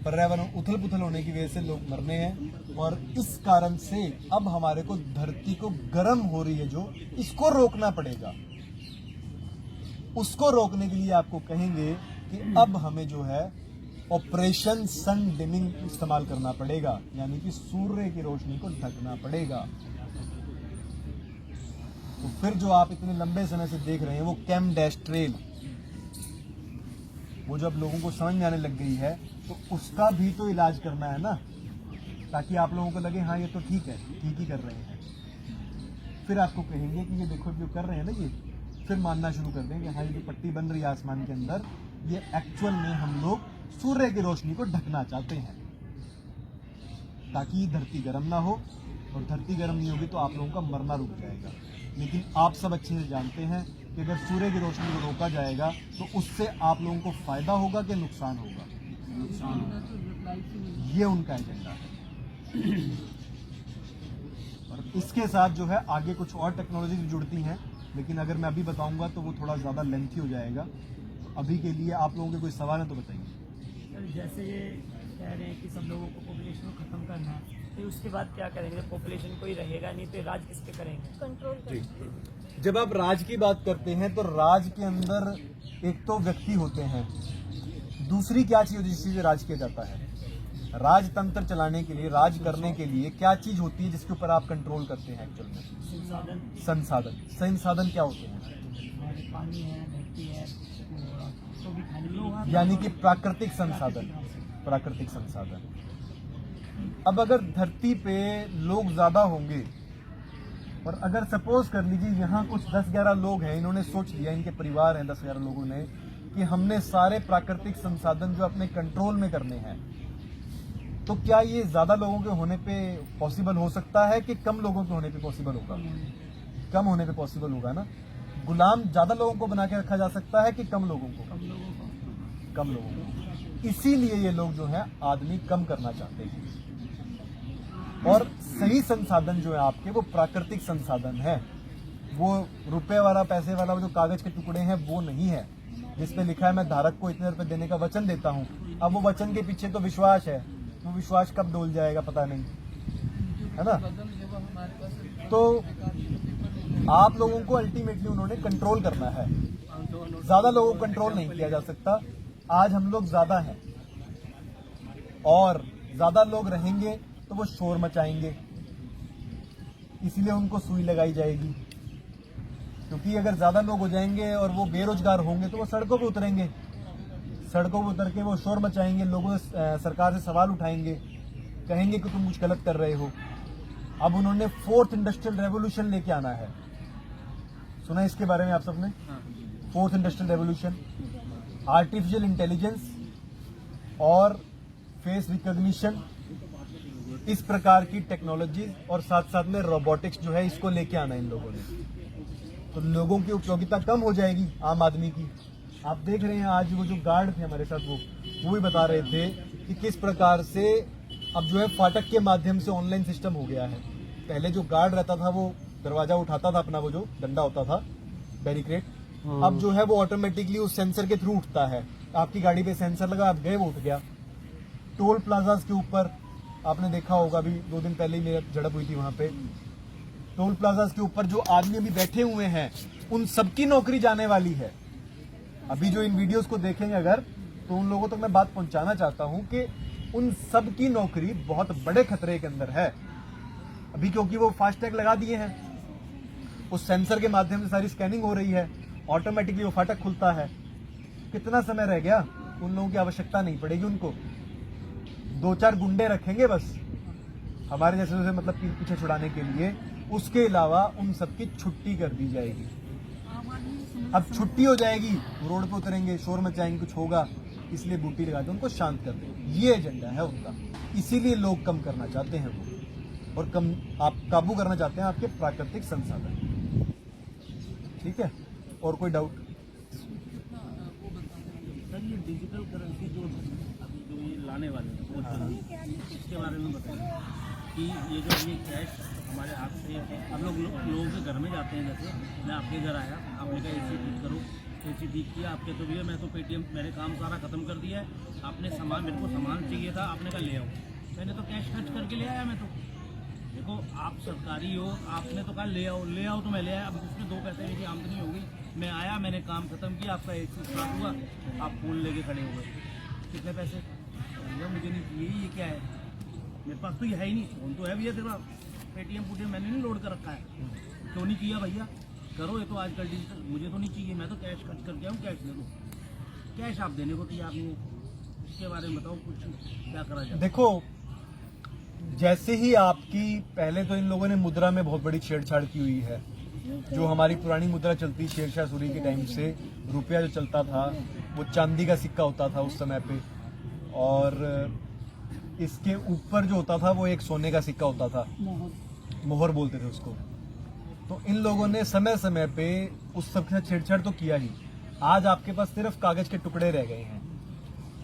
पर्यावरण उथल पुथल होने की वजह से लोग मरने हैं। और इस कारण से अब हमारे को धरती को गर्म हो रही है जो, इसको रोकना पड़ेगा। उसको रोकने के लिए आपको कहेंगे कि अब हमें जो है ऑपरेशन सन डिमिंग इस्तेमाल करना पड़ेगा, यानी कि सूर्य की रोशनी को ढकना पड़ेगा। तो फिर जो आप इतने लंबे समय से देख रहे हैं वो कैमडेस्ट्रेल, वो जब लोगों को समझ में आने लग गई है तो उसका भी तो इलाज करना है ना, ताकि आप लोगों को लगे हाँ ये तो ठीक है, ठीक ही कर रहे हैं। फिर आपको कहेंगे कि ये देखो जो कर रहे हैं ना ये, फिर मानना शुरू कर देंगे हाँ ये जो पट्टी बन रही है आसमान के अंदर, ये एक्चुअल में हम लोग सूर्य की रोशनी को ढकना चाहते हैं, ताकि धरती गर्म ना हो। और धरती गर्म नहीं होगी तो आप लोगों का मरना रुक जाएगा। लेकिन आप सब अच्छे से जानते हैं कि अगर सूर्य की रोशनी को रोका जाएगा तो उससे आप लोगों को फायदा होगा कि नुकसान होगा? ये उनका एजेंडा है। और इसके साथ जो है आगे कुछ और टेक्नोलॉजी भी जुड़ती हैं, लेकिन अगर मैं अभी बताऊंगा तो वो थोड़ा ज़्यादा लेंथी हो जाएगा। अभी के लिए आप लोगों के कोई सवाल है तो बताइए। सर जैसे ये कह रहे हैं कि सब लोगों को पॉपुलेशन को खत्म करना है, तो उसके बाद क्या करेंगे? पॉपुलेशन कोई रहेगा नहीं तो राज किस पे करेंगे? कंट्रोल जी, जब आप राज की बात करते हैं तो राज के अंदर एक तो व्यक्ति होते हैं, दूसरी क्या चीज होती है जिससे राज किया जाता है? राजतंत्र चलाने के लिए, राज करने के लिए क्या चीज होती है जिसके ऊपर आप कंट्रोल करते हैं एक्चुअल में? संसाधन। संसाधन क्या होते हैं? पानी है, धरती है, तो भी खाली यानी कि प्राकृतिक संसाधन। प्राकृतिक संसाधन। अब अगर धरती पे लोग ज्यादा होंगे और अगर सपोज कर लीजिए यहाँ कुछ 10-11 लोग हैं, इन्होंने सोच लिया, इनके परिवार हैं 10-11 लोगों ने, कि हमने सारे प्राकृतिक संसाधन जो अपने कंट्रोल में करने हैं, तो क्या ये ज्यादा लोगों के होने पे पॉसिबल हो सकता है कि कम लोगों के होने पे पॉसिबल होगा? कम होने पे पॉसिबल होगा ना। गुलाम ज्यादा लोगों को बना के रखा जा सकता है कि कम लोगों को? कम लोगों को। इसीलिए ये लोग जो है आदमी कम करना चाहते हैं। और सही संसाधन जो है आपके वो प्राकृतिक संसाधन है, वो रुपए वाला, पैसे वाला, वो जो कागज के टुकड़े हैं वो नहीं है जिसपे लिखा है मैं धारक को इतने रुपए देने का वचन देता हूँ। अब वो वचन के पीछे तो विश्वास है, वो विश्वास कब डोल जाएगा पता नहीं, है ना। तो आप लोगों को अल्टीमेटली उन्होंने कंट्रोल करना है, ज्यादा लोगों को कंट्रोल नहीं किया जा सकता। आज हम लोग ज्यादा हैं और ज्यादा लोग रहेंगे तो वो शोर मचाएंगे, इसीलिए उनको सुई लगाई जाएगी। क्योंकि अगर ज्यादा लोग हो जाएंगे और वो बेरोजगार होंगे तो वो सड़कों पे उतरेंगे, सड़कों पे उतर के वो शोर मचाएंगे, लोगों से सरकार से सवाल उठाएंगे, कहेंगे कि तुम कुछ गलत कर रहे हो। अब उन्होंने 4th इंडस्ट्रियल रेवोल्यूशन लेके आना है, सुना इसके बारे में आप सबने? 4th industrial revolution, artificial intelligence और फेस रिकॉग्निशन, इस प्रकार की टेक्नोलॉजी और साथ साथ में रोबोटिक्स जो है इसको लेके आना इन लोगों ने। तो लोगों की उपयोगिता कम हो जाएगी आम आदमी की। आप देख रहे हैं आज वो जो गार्ड थे हमारे साथ वो भी बता रहे थे कि किस प्रकार से अब जो है फाटक के माध्यम से ऑनलाइन सिस्टम हो गया है। पहले जो गार्ड रहता था वो दरवाजा उठाता था अपना, वो जो डंडा होता था बैरिकेड, अब जो है वो ऑटोमेटिकली उस सेंसर के थ्रू उठता है। आपकी गाड़ी पे सेंसर लगा, आप गए वो उठ गया। टोल प्लाजाज के ऊपर आपने देखा होगा, अभी 2 दिन पहले ही मेरी झड़प हुई थी वहां पे। टोल प्लाजाज के ऊपर जो आदमी अभी बैठे हुए हैं उन सबकी नौकरी जाने वाली है। अभी जो इन वीडियोस को देखेंगे अगर, तो उन लोगों तक मैं बात पहुंचाना चाहता हूं कि उन सब की नौकरी बहुत बड़े खतरे के अंदर है अभी, क्योंकि वो फास्टैग लगा दिए हैं, उस सेंसर के माध्यम से सारी स्कैनिंग हो रही है, ऑटोमेटिकली वो फाटक खुलता है। कितना समय रह गया, उन लोगों की आवश्यकता नहीं पड़ेगी उनको। 2-4 गुंडे रखेंगे बस हमारे जैसे जैसे मतलब पीछे छुड़ाने के लिए, उसके अलावा उन सबकी छुट्टी कर दी जाएगी। अब छुट्टी हो जाएगी, रोड पे उतरेंगे, शोर मचाएंगे, कुछ होगा, इसलिए बूटी लगा के उनको शांत कर दें। ये एजेंडा है उनका, इसीलिए लोग कम करना चाहते हैं वो, और कम आप काबू करना चाहते हैं आपके प्राकृतिक संसाधन। ठीक है, और कोई डाउट? सर ये डिजिटल करेंसी जो अभी जो ये लाने वाले हैं इसके बारे में बताइए कि ये जो ये कैश हमारे हाथ से हम लोगों के घर में जाते हैं। जैसे मैं आपके घर आया, आपने कहा AC ठीक करो, AC ठीक किया, आपके तो भैया मैं तो पेटीएम, मैंने काम सारा खत्म कर दिया है। आपने सामान, मेरे को सामान चाहिए था, आपने कहा ले आओ, मैंने तो कैश खर्च करके ले आया। मैं तो देखो आप सरकारी हो, आपने तो कहा ले आओ तो मैं ले आया। अब उसमें 2 पैसे मेरी आमदनी हो गई, मैं आया, मैंने काम खत्म किया, आपका AC स्टार्ट हुआ, आप फोन लेके खड़े हो गए, कितने पैसे? भैया मुझे नहीं चाहिए, ये क्या है, मेरे पास तो ये है ही नहीं। फोन तो है भैया तेरा, पेटीएम मैंने नहीं लोड कर रखा है, क्यों नहीं किया भैया? करो, ये तो आजकल डिजिटल, मुझे तो नहीं चाहिए, मैं तो कैश खर्च करके आऊँ, कैश ले लो। कैश आप देने को तैयार नहीं है, इसके बारे में बताओ कुछ, क्या करा जाए? देखो, जैसे ही आपकी, पहले तो इन लोगों ने मुद्रा में बहुत बड़ी छेड़छाड़ की हुई है। जो हमारी पुरानी मुद्रा चलती शेरशाह सूरी के टाइम से, रुपया जो चलता था वो चांदी का सिक्का होता था उस समय पे, और इसके ऊपर जो होता था वो एक सोने का सिक्का होता था, मोहर बोलते थे उसको। तो इन लोगों ने समय समय पे उस सब के साथ छेड़छाड़ तो किया ही। आज आपके पास सिर्फ कागज के टुकड़े रह गए हैं,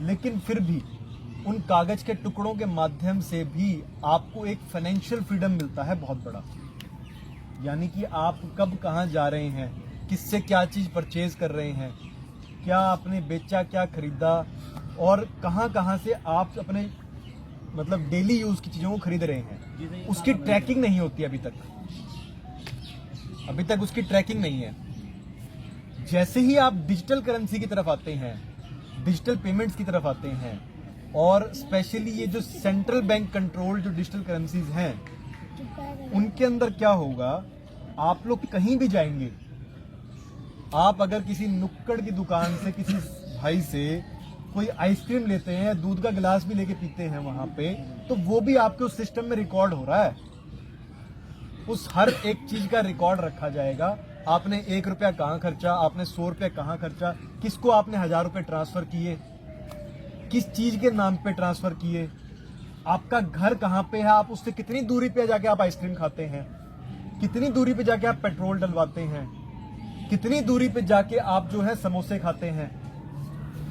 लेकिन फिर भी उन कागज के टुकड़ों के माध्यम से भी आपको एक फाइनेंशियल फ्रीडम मिलता है बहुत बड़ा। यानी कि आप कब कहाँ जा रहे हैं, किससे क्या चीज परचेज कर रहे हैं, क्या आपने बेचा, क्या खरीदा, और कहाँ से आप अपने मतलब डेली यूज की चीजों को खरीद रहे हैं, उसकी ट्रैकिंग नहीं होती अभी तक उसकी ट्रैकिंग नहीं है। जैसे ही आप डिजिटल करेंसी की तरफ आते हैं, डिजिटल पेमेंट्स की तरफ आते हैं, और स्पेशली ये जो सेंट्रल बैंक कंट्रोल जो डिजिटल करेंसीज हैं, उनके अंदर क्या होगा, आप लोग कहीं भी जाएंगे, आप अगर किसी नुक्कड़ की दुकान से किसी भाई से कोई आइसक्रीम लेते हैं, दूध का गिलास भी लेके पीते हैं वहां पे, तो वो भी आपके उस सिस्टम में रिकॉर्ड हो रहा है। उस हर एक चीज का रिकॉर्ड रखा जाएगा। आपने 1 रुपया कहाँ खर्चा, आपने 100 रुपया कहाँ खर्चा, किसको आपने 1000 रुपये ट्रांसफर किए, किस चीज के नाम पे ट्रांसफर किए, आपका घर कहाँ पे है, आप उससे कितनी दूरी पे जाके आप आइसक्रीम खाते हैं, कितनी दूरी पे जाके आप पेट्रोल डलवाते हैं, कितनी दूरी पे जाके आप जो है समोसे खाते हैं।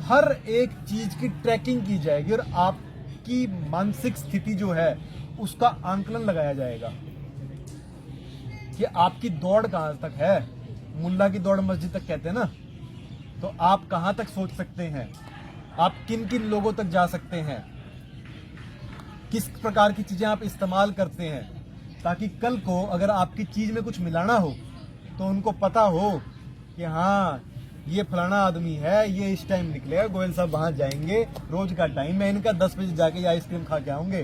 हर एक चीज की ट्रैकिंग की जाएगी और आपकी मानसिक स्थिति जो है उसका आंकलन लगाया जाएगा कि आपकी दौड़ कहां तक है। मुल्ला की दौड़ मस्जिद तक कहते हैं ना, तो आप कहां तक सोच सकते हैं, आप किन किन लोगों तक जा सकते हैं, किस प्रकार की चीजें आप इस्तेमाल करते हैं, ताकि कल को अगर आपकी चीज में कुछ मिलाना हो तो उनको पता हो कि हाँ ये फलाना आदमी है, ये इस टाइम निकलेगा, गोयल साहब वहां जाएंगे, रोज का टाइम है इनका, 10 बजे जाके ये आइसक्रीम खा के आएंगे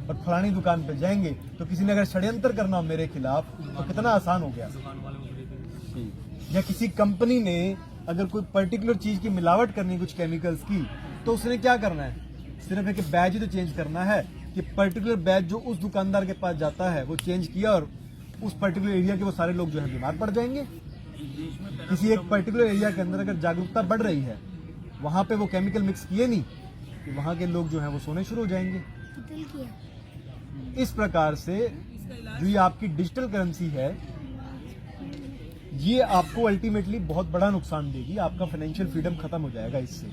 और फलानी दुकान पे जाएंगे। तो किसी ने अगर षड्यंत्र करना हो मेरे खिलाफ तो कितना आसान हो गया। या किसी कंपनी ने अगर कोई पर्टिकुलर चीज की मिलावट करनी है, कुछ केमिकल्स की, तो उसने क्या करना है, सिर्फ एक बैच ही तो चेंज करना है कि पर्टिकुलर बैच जो उस दुकानदार के पास जाता है वो चेंज किया, और उस पर्टिकुलर एरिया के वो सारे लोग जो है बीमार पड़ जाएंगे। किसी एक पर्टिकुलर एरिया के अंदर अगर जागरूकता बढ़ रही है, वहां पे वो केमिकल मिक्स किए नहीं कि वहां के लोग जो है वो सोने शुरू हो जाएंगे। इस प्रकार से जो ये आपकी डिजिटल करेंसी है ये आपको अल्टीमेटली बहुत बड़ा नुकसान देगी, आपका फाइनेंशियल फ्रीडम खत्म हो जाएगा इससे।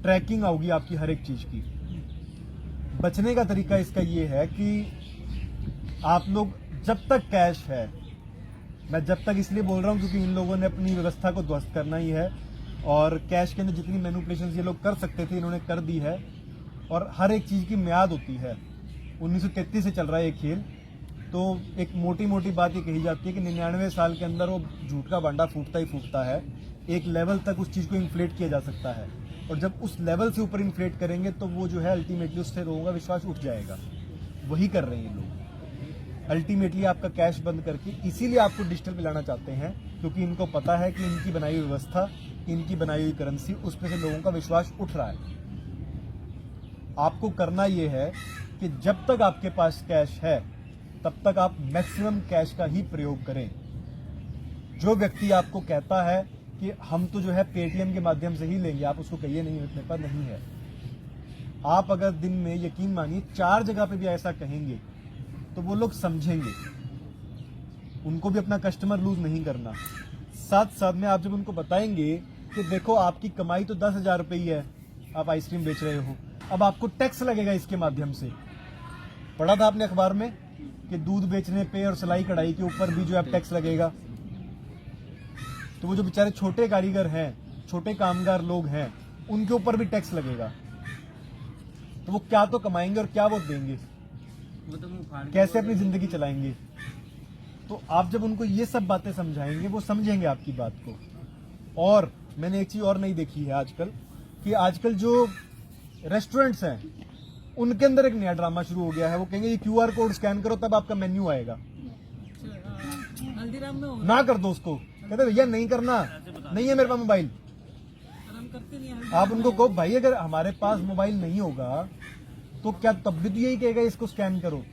ट्रैकिंग आओगी आपकी हर एक चीज की। बचने का तरीका इसका ये है कि आप लोग जब तक कैश है, मैं जब तक इसलिए बोल रहा हूं क्योंकि इन लोगों ने अपनी व्यवस्था को ध्वस्त करना ही है और कैश के अंदर जितनी मैनिपुलेशंस ये लोग कर सकते थे इन्होंने कर दी है। और हर एक चीज की म्याद होती है। 1933 से चल रहा है ये खेल। तो एक मोटी मोटी बात ये कही जाती है कि 99 साल के अंदर वो झूठ का भांडा फूटता ही फूटता है। एक लेवल तक उस चीज को इन्फ्लेट किया जा सकता है और जब उस लेवल से ऊपर इन्फ्लेट करेंगे तो वो जो है अल्टीमेटली उससे लोगों का विश्वास उठ जाएगा। वही कर रहे हैं ये लोग। अल्टीमेटली आपका कैश बंद करके इसीलिए आपको डिजिटल पे लाना चाहते हैं क्योंकि इनको पता है कि इनकी बनाई हुई व्यवस्था, इनकी बनाई हुई करेंसी, उस पर से लोगों का विश्वास उठ रहा है। आपको करना यह है कि जब तक आपके पास कैश है तब तक आप मैक्सिमम कैश का ही प्रयोग करें। जो व्यक्ति आपको कहता है कि हम तो जो है पेटीएम के माध्यम से ही लेंगे, आप उसको कहिए नहीं मेरे पास नहीं है। आप अगर दिन में यकीन मानिए 4 जगह पे भी ऐसा कहेंगे तो वो लोग समझेंगे। उनको भी अपना कस्टमर लूज नहीं करना। साथ साथ में आप जब उनको बताएंगे कि देखो आपकी कमाई तो 10,000 रुपये ही है, आप आइसक्रीम बेच रहे हो, अब आपको टैक्स लगेगा इसके माध्यम से। पढ़ा था आपने अखबार में कि दूध बेचने पे और सिलाई कढ़ाई के ऊपर भी जो है टैक्स लगेगा। तो वो जो बेचारे छोटे कारीगर हैं, छोटे कामगार लोग हैं, उनके ऊपर भी टैक्स लगेगा। तो वो क्या तो कमाएंगे और क्या वो देंगे, कैसे अपनी जिंदगी चलाएंगे। तो आप जब उनको ये सब बातें समझाएंगे वो समझेंगे आपकी बात को। और मैंने एक चीज और नहीं देखी है आजकल कि आजकल जो रेस्टोरेंट्स हैं उनके अंदर एक नया ड्रामा शुरू हो गया है। वो कहेंगे ये QR कोड स्कैन करो तब आपका मेन्यू आएगा। हल्दीराम में हो ना कर दो उसको, कहते भैया नहीं करना, नहीं है मेरे पास मोबाइल। हम करते नहीं हैं। आप उनको कहो भाई अगर हमारे पास मोबाइल नहीं होगा तो क्या तब भी तो यही कहेगा इसको स्कैन करो।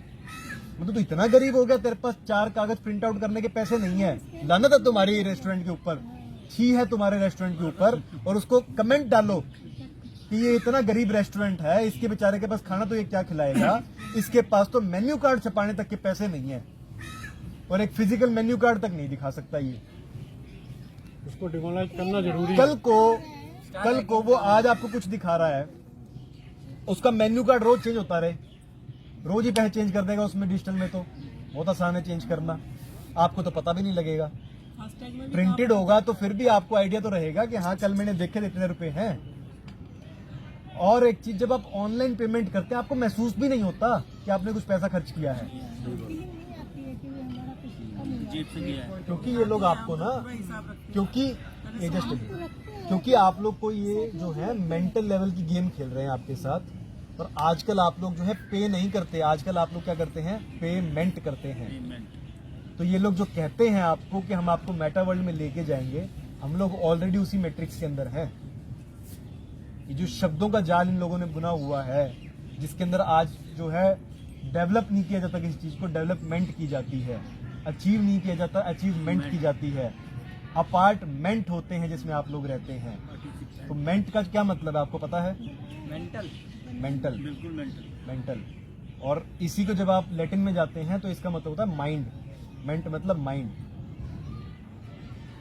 मतलब तो इतना गरीब हो गया तेरे पास 4 कागज प्रिंट आउट करने के पैसे नहीं है। लानत है तुम्हारी रेस्टोरेंट के ऊपर, छी है तुम्हारे रेस्टोरेंट के ऊपर। और उसको कमेंट डालो कि ये इतना गरीब रेस्टोरेंट है, इसके बेचारे के पास खाना तो ये क्या खिलाएगा, इसके पास तो मेन्यू कार्ड छपाने तक के पैसे नहीं है और एक फिजिकल मेन्यू कार्ड तक नहीं दिखा सकता। ये उसको डिमोलाइज करना जरूरी है। कल को वो आज आपको कुछ दिखा रहा है, उसका मेन्यू कार्ड रोज चेंज होता रहे, रोज ही पैसे चेंज कर देगा उसमें। डिजिटल में तो बहुत आसान है चेंज करना, आपको तो पता भी नहीं लगेगा। प्रिंटेड होगा तो फिर भी आपको आइडिया तो रहेगा कि हाँ कल मैंने देखे थे इतने रुपए हैं। और एक चीज, जब आप ऑनलाइन पेमेंट करते हैं आपको महसूस भी नहीं होता कि आपने कुछ पैसा खर्च किया है, जेब से गया है। क्योंकि ये लोग आपको ना, क्योंकि आप लोग को ये जो है मेंटल लेवल की गेम खेल रहे हैं आपके साथ। और आजकल आप लोग जो है पे नहीं करते, आजकल आप लोग क्या करते हैं, पेमेंट करते हैं। तो ये लोग जो कहते हैं आपको कि हम आपको मेटा वर्ल्ड में लेके जाएंगे, हम लोग ऑलरेडी उसी मैट्रिक्स के अंदर हैं। ये जो शब्दों का जाल इन लोगों ने बुना हुआ है, जिसके अंदर आज जो है डेवलप नहीं किया जाता, किसी चीज को डेवलपमेंट की जाती है, अचीव नहीं किया जाता, अचीवमेंट की जाती है। अपार्टमेंट होते हैं जिसमें आप लोग रहते हैं। तो मेंट का क्या मतलब है आपको पता है? मेंटल, बिल्कुल मेंटल। और इसी को जब आप लैटिन में जाते हैं तो इसका मतलब होता है माइंड। मेंट मतलब माइंड।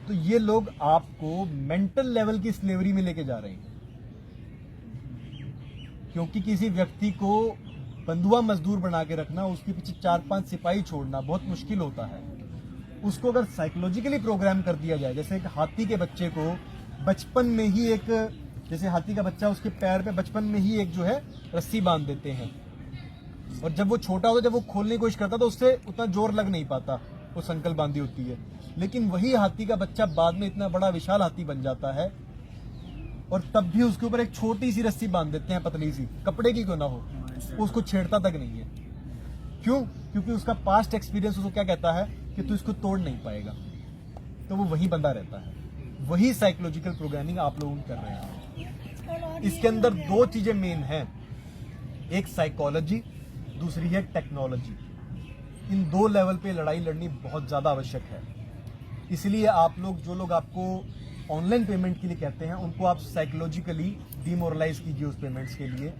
तो ये लोग आपको मेंटल लेवल की स्लेवरी में लेके जा रहे हैं, क्योंकि किसी व्यक्ति को बंधुआ मजदूर बना के रखना, उसके पीछे 4-5 सिपाही छोड़ना बहुत मुश्किल होता है। उसको अगर साइकोलॉजिकली प्रोग्राम कर दिया जाए, जैसे एक हाथी के बच्चे को बचपन में ही एक, जैसे हाथी का बच्चा उसके पैर पे बचपन में ही एक जो है रस्सी बांध देते हैं, और जब वो छोटा होता, जब वो खोलने की कोशिश करता तो उससे उतना जोर लग नहीं पाता, वो संकल बांधी होती है। लेकिन वही हाथी का बच्चा बाद में इतना बड़ा विशाल हाथी बन जाता है, और तब भी उसके ऊपर एक छोटी सी रस्सी बांध देते हैं, पतली सी, कपड़े की क्यों ना हो, उसको छेड़ता तक नहीं है। क्यों? क्योंकि उसका पास्ट एक्सपीरियंस उसको क्या कहता है कि तू इसको तोड़ नहीं पाएगा, तो वो वही बंधा रहता है। वही साइकोलॉजिकल प्रोग्रामिंग आप लोग कर रहे हैं। इसके अंदर 2 चीजें मेन हैं, एक साइकोलॉजी, दूसरी है टेक्नोलॉजी। इन 2 लेवल पे लड़ाई लड़नी बहुत ज्यादा आवश्यक है। इसलिए आप लोग, जो लोग आपको ऑनलाइन पेमेंट के लिए कहते हैं, उनको आप साइकोलॉजिकली डिमोरलाइज कीजिए उस पेमेंट्स के लिए।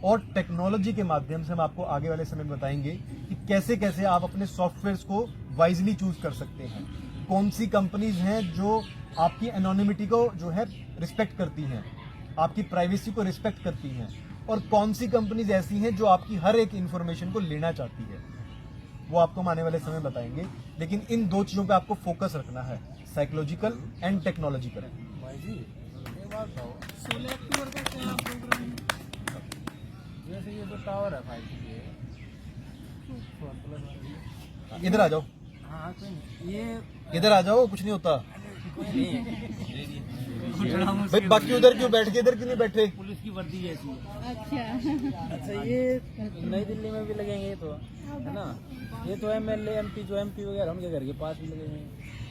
और टेक्नोलॉजी के माध्यम से हम आपको आगे वाले समय में बताएंगे कि कैसे कैसे आप अपने सॉफ्टवेयर्स को वाइजली चूज कर सकते हैं। कौन सी कंपनीज हैं जो आपकी एनोनिमिटी को जो है रिस्पेक्ट करती हैं, आपकी प्राइवेसी को रिस्पेक्ट करती हैं, और कौन सी कंपनीज ऐसी हैं जो आपकी हर एक इंफॉर्मेशन को लेना चाहती है, वो आपको हम आने वाले समय बताएंगे। लेकिन इन दो चीजों पे आपको फोकस रखना है, साइकोलॉजिकल एंड टेक्नोलॉजिकल। भाई जी ये बात बताओ, 16 अक्टूबर का क्या प्रोग्राम है? जैसे ये जो टावर है 5G के, इधर आ जाओ, हाँ कोई नहीं, ये इधर आ जाओ, कुछ नहीं होता कोई नहीं भाई। बाकी उधर क्यों बैठ गए, इधर क्यों नहीं बैठे? पुलिस की वर्दी जैसी है। अच्छा अच्छा ये नई दिल्ली में भी लगेंगे ये तो, है ना? ये तो MLA MP जो MP वगैरह उनके घर के पास भी लगेंगे,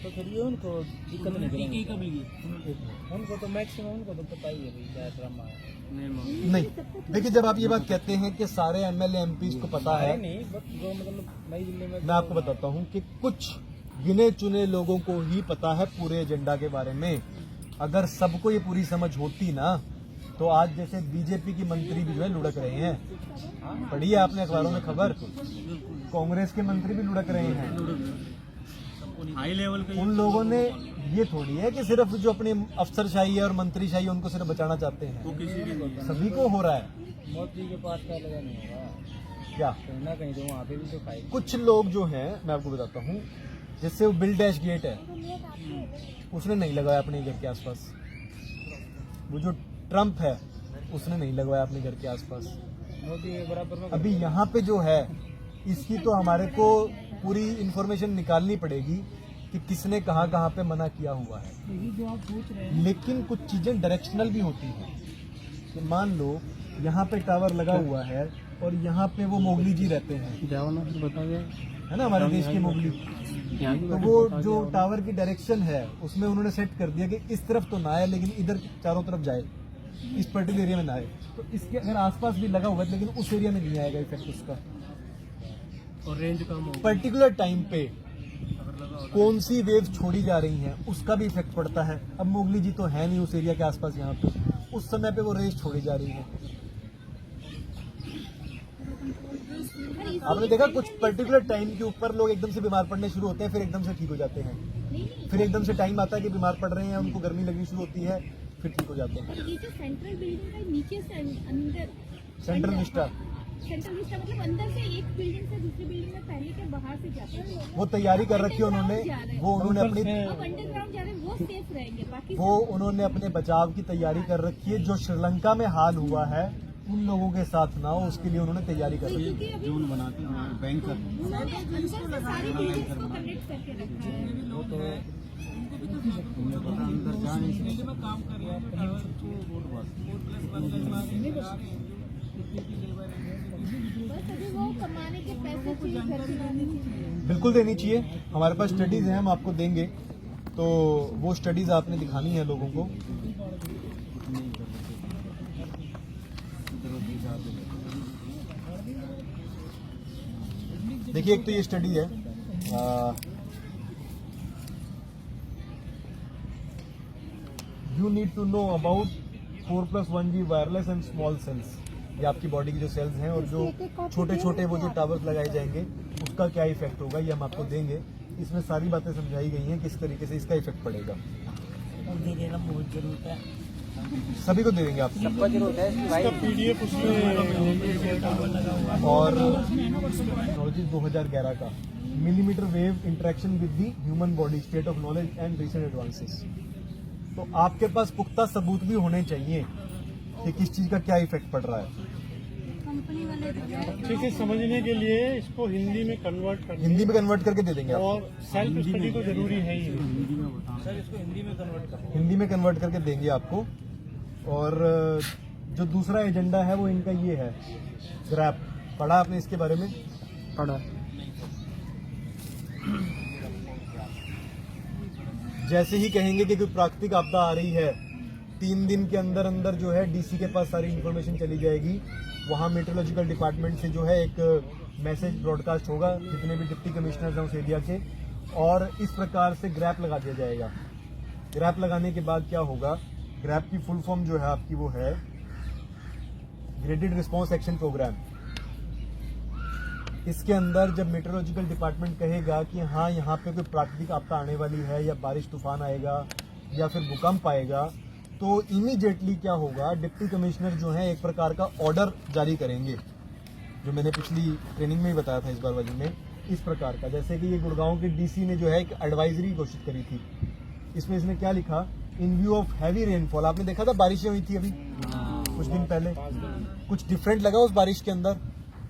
तो फिर ये उनको दिक्कत नहीं करेंगे। कब लगी? उनको तो मैक्सिमम उनको तो पता ही है भाई क्या ड्रामा है। नहीं, देखिए जब आप ये बात कहते हैं कि सारे MLA MPs को पता है, नहीं बट जो मतलब नई दिल्ली में मैं आपको बताता हूँ कि कुछ गिने चुने लोगों को ही पता है पूरे एजेंडा के बारे में। अगर सबको ये पूरी समझ होती ना, तो आज जैसे बीजेपी की मंत्री भी जो है लुढ़क रहे हैं। पढ़ी है आपने अखबारों में खबर, कांग्रेस के मंत्री भी लुढ़क रहे हैं। हाई लेवल का उन लोगों ने ये थोड़ी है कि सिर्फ जो अपनी अफसरशाही है और मंत्रीशाही है उनको सिर्फ बचाना चाहते हैं, वो किसी की नहीं है। सभी को हो रहा है। मोदी के पास क्या लगा नहीं होगा, क्या कहीं ना कहीं तो वहाँ पे भी तो खाई। कुछ लोग जो हैं, मैं आपको बताता हूँ, जैसे वो बिल डैश गेट है, उसने नहीं लगाया अपने घर के आसपास। वो जो ट्रम्प है, उसने नहीं लगवाया अपने घर के आसपास। मोदी के बराबर में अभी यहाँ पे जो है, इसकी तो हमारे को पूरी इंफॉर्मेशन निकालनी पड़ेगी कि किसने कहाँ कहाँ पे मना किया हुआ है। जो आप पूछ रहे हैं, लेकिन कुछ चीजें डायरेक्शनल भी होती हैं कि मान लो यहाँ पे टावर लगा हुआ है और यहाँ पे वो मोगली जी रहते हैं, है ना, हमारे देश के मोगली। तो वो जो टावर की डायरेक्शन है उसमें उन्होंने सेट कर दिया कि इस तरफ तो ना आए, लेकिन इधर चारों तरफ जाए, इस पर्टिकुलर एरिया में ना आए। तो इसके अगर आसपास भी लगा हुआ है, लेकिन उस एरिया में नहीं आएगा इफेक्ट उसका। और रेंज कम हो पर्टिकुलर टाइम पे कौन सी वेव छोड़ी जा रही है उसका भी इफेक्ट पड़ता है। अब मोगली जी तो है नहीं उस एरिया के आसपास, यहाँ पे उस समय पे वो रेंज छोड़ी जा रही है। आपने देखा कुछ पर्टिकुलर टाइम के ऊपर लोग एकदम से बीमार पड़ने शुरू होते हैं, फिर एकदम से ठीक हो जाते हैं। फिर एकदम से टाइम आता है कि बीमार पड़ रहे हैं, उनको गर्मी लगनी शुरू होती है, फिर ठीक हो जाते हैं। ये जो सेंट्रल बिल्डिंग है नीचे से अंदर, सेंट्रल विस्टा, सेंट्रल विस्टा मतलब अंदर से एक बिल्डिंग से दूसरी बिल्डिंग में पहले के बाहर से जाते हैं। वो तैयारी कर रखी है उन्होंने, वो उन्होंने अपनी अब अंडरग्राउंड जा रहे हैं, वो सेफ रहेंगे। बाकी वो उन्होंने अपने बचाव की तैयारी कर रखी है। जो श्रीलंका में हाल हुआ है उन लोगों के साथ ना हो, उसके लिए उन्होंने तैयारी कर रखी है। क्योंकि अभी जोन बनाते हैं बैंक कर उन्होंने अंदर से सारी बिल्डिंग्स को कनेक्ट करके रखा है। वो तो अंदर जा नहीं सकते। बस अभी वो कमाने के पैसे चाहिए घर चलाने के लिए। बिल्कुल देनी चाहिए, हमारे पास स्टडीज हैं, हम आपको देंगे, तो वो स्टडीज आपने दिखानी है लोगों को। देखिए एक तो ये स्टडी है, you need to know about 4+1G wireless and small cells. ये आपकी बॉडी की जो सेल्स हैं और जो छोटे छोटे वो जो टावर्स लगाए जाएंगे उसका क्या इफेक्ट होगा, ये हम आपको देंगे। इसमें सारी बातें समझाई गई हैं किस तरीके से इसका इफेक्ट पड़ेगा। दे देना बहुत जरूरत है। सभी को दे देंगे आपको। सबका जरूरत है भाई। PDF और टेक्नोलॉजी 2011 का millimetre wave interaction with the human body, state of knowledge and recent advances. तो आपके पास पुख्ता सबूत भी होने चाहिए कि किस चीज का क्या इफेक्ट पड़ रहा है। कंपनी वाले अच्छे से समझने के लिए इसको हिंदी में कन्वर्ट करना हिंदी में कन्वर्ट करके दे देंगे आप। और सेल्फ स्टडी तो जरूरी है ही। सर इसको हिंदी में कन्वर्ट करो। हिंदी में कन्वर्ट करके देंगे आपको। और जो दूसरा एजेंडा है वो इनका ये है, ग्रैप। पढ़ा आपने इसके बारे में? पढ़ा। जैसे ही कहेंगे कि कोई प्राकृतिक आपदा आ रही है, 3 दिन के अंदर अंदर जो है डीसी के पास सारी इन्फॉर्मेशन चली जाएगी। वहाँ मेट्रोलॉजिकल डिपार्टमेंट से जो है एक मैसेज ब्रॉडकास्ट होगा जितने भी डिप्टी कमिश्नर्स हैं उस एरिया के, और इस प्रकार से ग्रैप लगा दिया जाएगा। ग्रैप लगाने के बाद क्या होगा, ग्रैप की फुल फॉर्म जो है आपकी वो है ग्रेडेड रिस्पॉन्स एक्शन प्रोग्राम। इसके अंदर जब मेट्रोलॉजिकल डिपार्टमेंट कहेगा कि हाँ यहाँ पे कोई प्राकृतिक आपदा आने वाली है या बारिश तूफान आएगा या फिर भूकंप आएगा, तो इमीडिएटली क्या होगा, डिप्टी कमिश्नर जो है एक प्रकार का ऑर्डर जारी करेंगे, जो मैंने पिछली ट्रेनिंग में ही बताया था इस बार वाली में, इस प्रकार का। जैसे कि ये गुड़गांव के डीसी ने जो है एक एडवाइजरी घोषित करी थी। इसमें इसने क्या लिखा, इन व्यू ऑफ हैवी रेनफॉल। आपने देखा था बारिशें हुई थी अभी कुछ दिन पहले, कुछ डिफरेंट लगा उस बारिश के अंदर,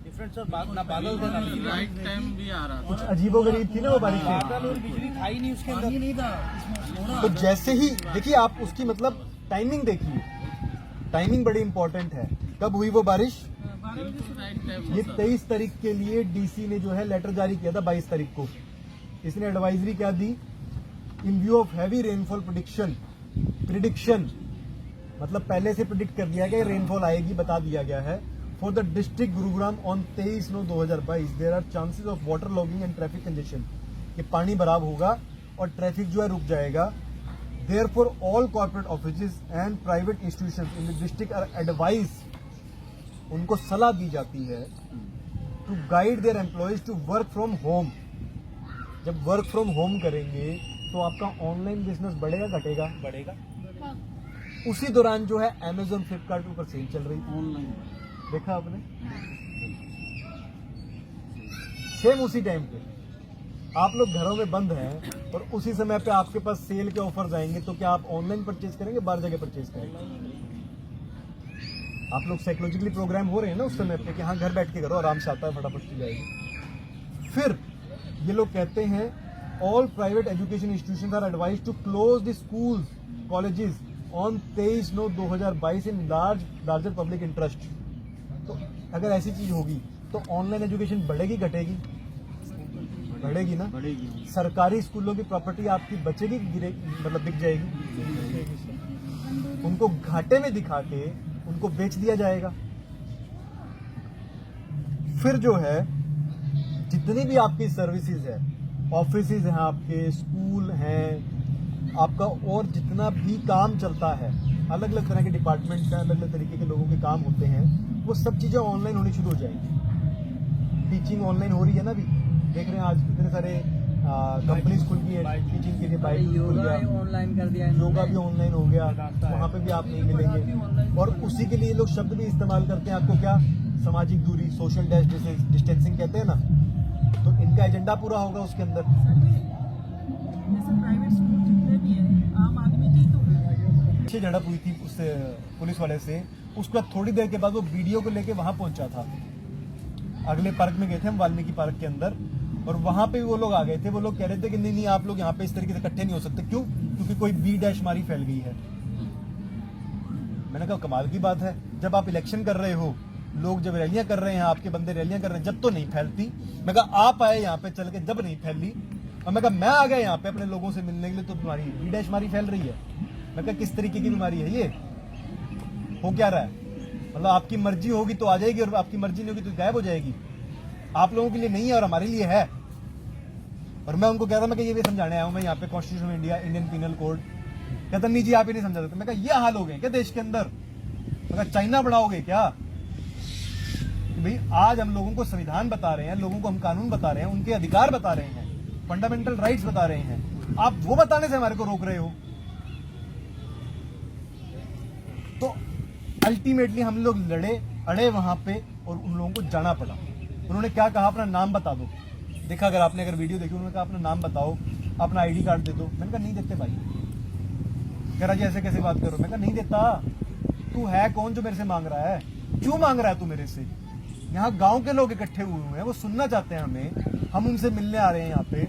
डिफरेंट सर, बादल राइट टाइम भी आ रहा कुछ अजीबोगरीब थी ना वो बारिश। बिजली था ही नहीं उसके अंदर, नहीं था। तो जैसे ही देखिए आप उसकी मतलब टाइमिंग देखिए, टाइमिंग बड़ी इंपॉर्टेंट है। कब हुई वो बारिश, ये 23 तारीख के लिए डीसी ने जो है लेटर जारी किया था 22 तारीख को। इसने एडवाइजरी क्या दी, in view of heavy rainfall prediction, मतलब पहले से प्रिडिक्ट कर दिया गया रेनफॉल आएगी, बता दिया गया है। For the district Gurugram on 23/9/2022 there are chances of water logging and traffic congestion, कि पानी भराव होगा और ट्रैफिक जो है रुक जाएगा। Therefore, all corporate offices and private institutions in the district are advised, उनको सलाह दी जाती है, to guide their employees to work from home। जब वर्क फ्रॉम होम करेंगे तो आपका ऑनलाइन बिजनेस बढ़ेगा घटेगा, बढ़ेगा। उसी दौरान जो है Amazon फ्लिपकार्ट ऊपर सेल चल रही थी, ऑनलाइन देखा आपने, सेम उसी टाइम पे आप लोग घरों में बंद हैं और उसी समय पे आपके पास सेल के ऑफर्स आएंगे, तो क्या आप ऑनलाइन परचेज करेंगे, बाहर जाके परचेज करेंगे? आप लोग साइकोलॉजिकली प्रोग्राम हो रहे हैं ना उस समय पे कि हाँ घर बैठ के करो, आराम से आता है, फटाफट की जाएगी। फिर ये लोग कहते हैं all private education institutions are advised to close the schools colleges on 23/9/2022 in larger public interest. तो अगर ऐसी चीज होगी तो ऑनलाइन एजुकेशन बढ़ेगी घटेगी, बढ़ेगी ना, बढ़ेगी। सरकारी स्कूलों की प्रॉपर्टी आपकी बचेगी, मतलब बिक जाएगी, उनको घाटे में दिखा के उनको बेच दिया जाएगा। फिर जो है जितनी भी आपकी सर्विसेज है, ऑफिसेज हैं आपके, स्कूल हैं आपका, और जितना भी काम चलता है, अलग अलग तरह के डिपार्टमेंट का अलग अलग तरीके के लोगों के काम होते हैं, वो सब चीजें ऑनलाइन होनी शुरू हो जाएंगी। टीचिंग ऑनलाइन हो रही है ना, अभी देख रहे हैं आज कितने सारे कंपनीज खुल गई है टीचिंग के लिए, बाइक खुल गया, ऑनलाइन कर दिया, योगा भी ऑनलाइन हो गया, वहाँ पे भी आप नहीं मिलेंगे। और उसी के लिए लोग शब्द भी इस्तेमाल करते हैं, आपको क्या, सामाजिक दूरी, सोशल डिस्टेंसिंग कहते हैं ना, तो इनका एजेंडा पूरा होगा उसके अंदर। जैसे प्राइवेट स्कूल जितने भी हैं, आम आदमी की तो अच्छी झड़प हुई थी उससे पुलिस वाले से, उसके बाद थोड़ी देर के बाद वो वीडियो को लेके वहां पहुंचा था। अगले पार्क में गए थे हम, वाल्मीकि पार्क के अंदर, और वहां पे वो लोग आ गए थे। वो लोग कह रहे थे कि नहीं नहीं आप लोग यहाँ पे इस तरीके से इकट्ठे नहीं हो सकते। क्यों? क्योंकि कोई बी-मारी फैल गई है। मैंने कहा कमाल की बात है, जब आप इलेक्शन कर रहे हो, लोग जब रैलियां कर रहे हैं, आपके बंदे रैलियां कर रहे हैं, जब तो नहीं फैलती। मैं कहा आप आए यहाँ पे चल के, जब नहीं फैली। और मैं कहा मैं आ गया यहाँ पे अपने लोगों से मिलने के लिए, तो बीमारी बी-मारी फैल रही है। मैं कहा किस तरीके की बीमारी है ये, हो क्या रहा है? मतलब आपकी मर्जी होगी तो आ जाएगी और आपकी मर्जी नहीं होगी तो गायब हो जाएगी। आप लोगों के लिए नहीं है और हमारे लिए है। और मैं उनको कहता, मैं कि ये भी समझाने आया हूं मैं यहाँ पे, Constitution of India, Indian Penal Code. कहता नहीं जी आप ही नहीं समझा सकते। मैं कहा ये हाल हो गए क्या देश के अंदर? मैं कहा चाइना बढ़ाओगे क्या? कि भाई आज हम लोगों को संविधान बता रहे हैं, लोगों को हम कानून बता रहे हैं, उनके अधिकार बता रहे हैं, फंडामेंटल राइट्स बता रहे हैं, आप वो बताने से हमारे को रोक रहे हो। तो अल्टीमेटली हम लोग लड़े अड़े वहां पे और उन लोगों को जाना पड़ा। उन्होंने क्या कहा, अपना नाम बता दो। देखा अगर आपने वीडियो देखी, उन्होंने कहा अपना नाम बताओ, अपना आईडी कार्ड दे दो। मैंने कहा नहीं देते भाई। कह रहा जी ऐसे कैसे बात करो? मैं कहा नहीं देता। तू है कौन जो मेरे से मांग रहा है? क्यों मांग रहा है तू मेरे से? यहाँ गांव के लोग इकट्ठे हुए हैं, वो सुनना चाहते हैं हमें, हम उनसे मिलने आ रहे हैं यहाँ पे।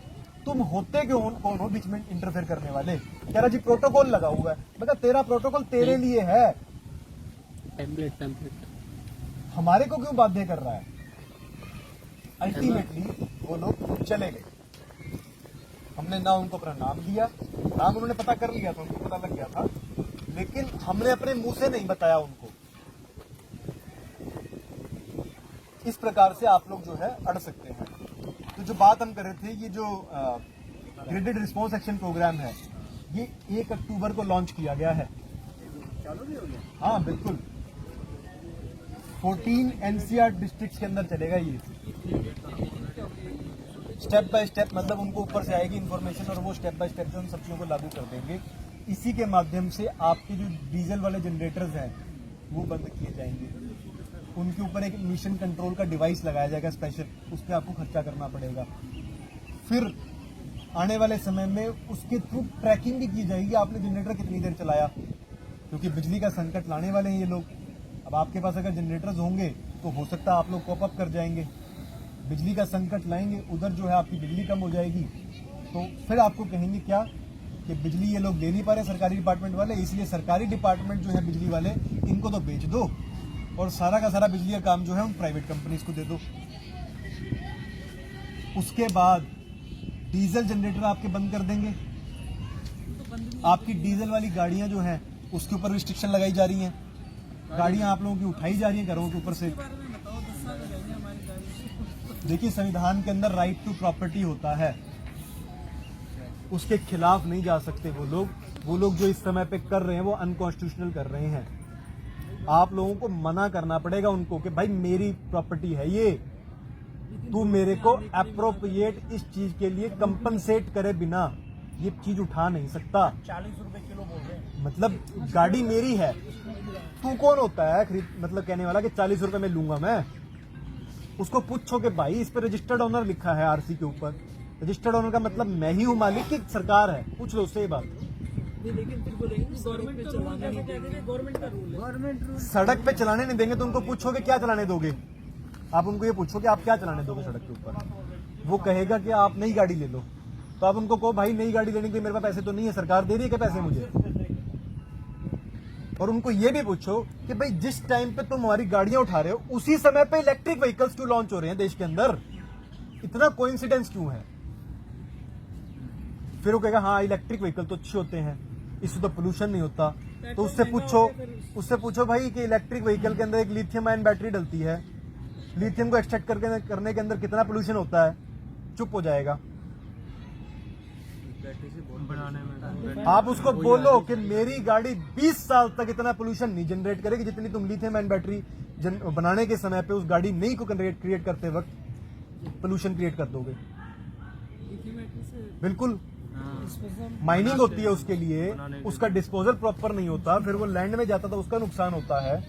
तुम होते क्यों कौन हो बीच में इंटरफेयर करने वाले? कह रहा जी प्रोटोकॉल लगा हुआ है। मैं कहा तेरा प्रोटोकॉल तेरे लिए है, टेम्पलेट हमारे को क्यों बाध्य कर रहा है? अल्टीमेटली वो लोग चले गए। हमने ना उनको अपना नाम दिया, नाम उन्होंने पता कर लिया था, उनको पता लग गया था, लेकिन हमने अपने मुंह से नहीं बताया उनको। इस प्रकार से आप लोग जो है अड़ सकते हैं। तो जो बात हम कर रहे थे, ये जो ग्रेडेड रिस्पॉन्स एक्शन प्रोग्राम है, ये 1 अक्टूबर को लॉन्च किया गया है। चालू भी हो गया? हाँ बिल्कुल। 14 NCR डिस्ट्रिक्ट्स के अंदर चलेगा ये। स्टेप बाय स्टेप, मतलब उनको ऊपर से आएगी इन्फॉर्मेशन और वो स्टेप बाय स्टेप से उन सब चीजों को लागू कर देंगे। इसी के माध्यम से आपके जो डीजल वाले जनरेटर्स हैं वो बंद किए जाएंगे। उनके ऊपर एक मिशन कंट्रोल का डिवाइस लगाया जाएगा स्पेशल, उस पर आपको खर्चा करना पड़ेगा। फिर आने वाले समय में उसके थ्रू ट्रैकिंग भी की जाएगी आपने जनरेटर कितनी देर चलाया, क्योंकि बिजली का संकट लाने वाले हैं ये लोग। अब आपके पास अगर जनरेटर्स होंगे तो हो सकता है आप लोग कॉप अप कर जाएंगे, बिजली का संकट लाएंगे, उधर जो है आपकी बिजली कम हो जाएगी, तो फिर आपको कहेंगे क्या कि बिजली ये लोग ले नहीं पा रहे सरकारी डिपार्टमेंट वाले, इसलिए सरकारी डिपार्टमेंट जो है बिजली वाले इनको तो बेच दो और सारा का सारा बिजली का काम जो है उन प्राइवेट कंपनीज को दे दो। उसके बाद डीजल जनरेटर आपके बंद कर देंगे। आपकी डीजल वाली गाड़ियां जो हैं उसके ऊपर रिस्ट्रिक्शन लगाई जा रही हैं, गाड़ियां आप लोगों की उठाई जा रही हैं घरों के ऊपर से। देखिए, संविधान के अंदर राइट टू प्रॉपर्टी होता है, उसके खिलाफ नहीं जा सकते वो लोग जो इस समय पे कर रहे हैं वो अनकॉन्स्टिट्यूशनल कर रहे हैं। आप लोगों को मना करना पड़ेगा उनको कि भाई मेरी प्रॉपर्टी है ये, तू मेरे को एप्रोप्रिएट इस चीज के लिए कंपनसेट करे बिना ये चीज उठा नहीं सकता। 40 रुपए किलो बोल रहे हैं। मतलब गाड़ी मेरी है, तू कौन होता है मतलब कहने वाला कि 40 रुपए में लूंगा मैं। उसको पूछो कि भाई इस पर रजिस्टर्ड ओनर लिखा है आरसी के ऊपर, रजिस्टर्ड ओनर का मतलब मैं ही हूं मालिक की सरकार है, पूछ लो उससे ये बात। लेकिन फिर बोलेंगे गवर्नमेंट का रूल है, गवर्नमेंट का रूल है। सड़क पे चलाने नहीं देंगे तो उनको पूछोगे क्या चलाने दोगे। आप उनको ये पूछो कि आप क्या चलाने दोगे सड़क के ऊपर, वो कहेगा कि आप नई गाड़ी ले लो, तो आप उनको कहो भाई नई गाड़ी लेने के लिए मेरे पास पैसे तो नहीं है, सरकार दे रही है क्या पैसे मुझे। और उनको ये भी पूछो कि भाई जिस टाइम पे तुम हमारी गाड़ियां उठा रहे हो उसी समय पे इलेक्ट्रिक व्हीकल्स क्यों लॉन्च हो रहे हैं देश के अंदर, इतना कोइंसिडेंस क्यों है। फिर वो कहेगा हाँ इलेक्ट्रिक व्हीकल तो अच्छे होते हैं, इससे तो पोल्यूशन नहीं होता। तो उससे पूछो भाई कि इलेक्ट्रिक व्हीकल के अंदर एक लिथियम आयन बैटरी डलती है, लिथियम को एक्सट्रैक्ट करने के अंदर कितना पोल्यूशन होता है, चुप हो जाएगा। आप उसको बोलो कि मेरी गाड़ी 20 साल तक इतना पोल्यूशन नहीं जनरेट करेगी जितनी तुम लिथियम आयन बैटरी बनाने के समय पे उस गाड़ी नई को क्रिएट करते वक्त पोल्यूशन क्रिएट कर दोगे। बिल्कुल, माइनिंग होती है उसके लिए, उसका डिस्पोजल प्रॉपर नहीं होता, फिर वो लैंड में जाता था उसका नुकसान होता है,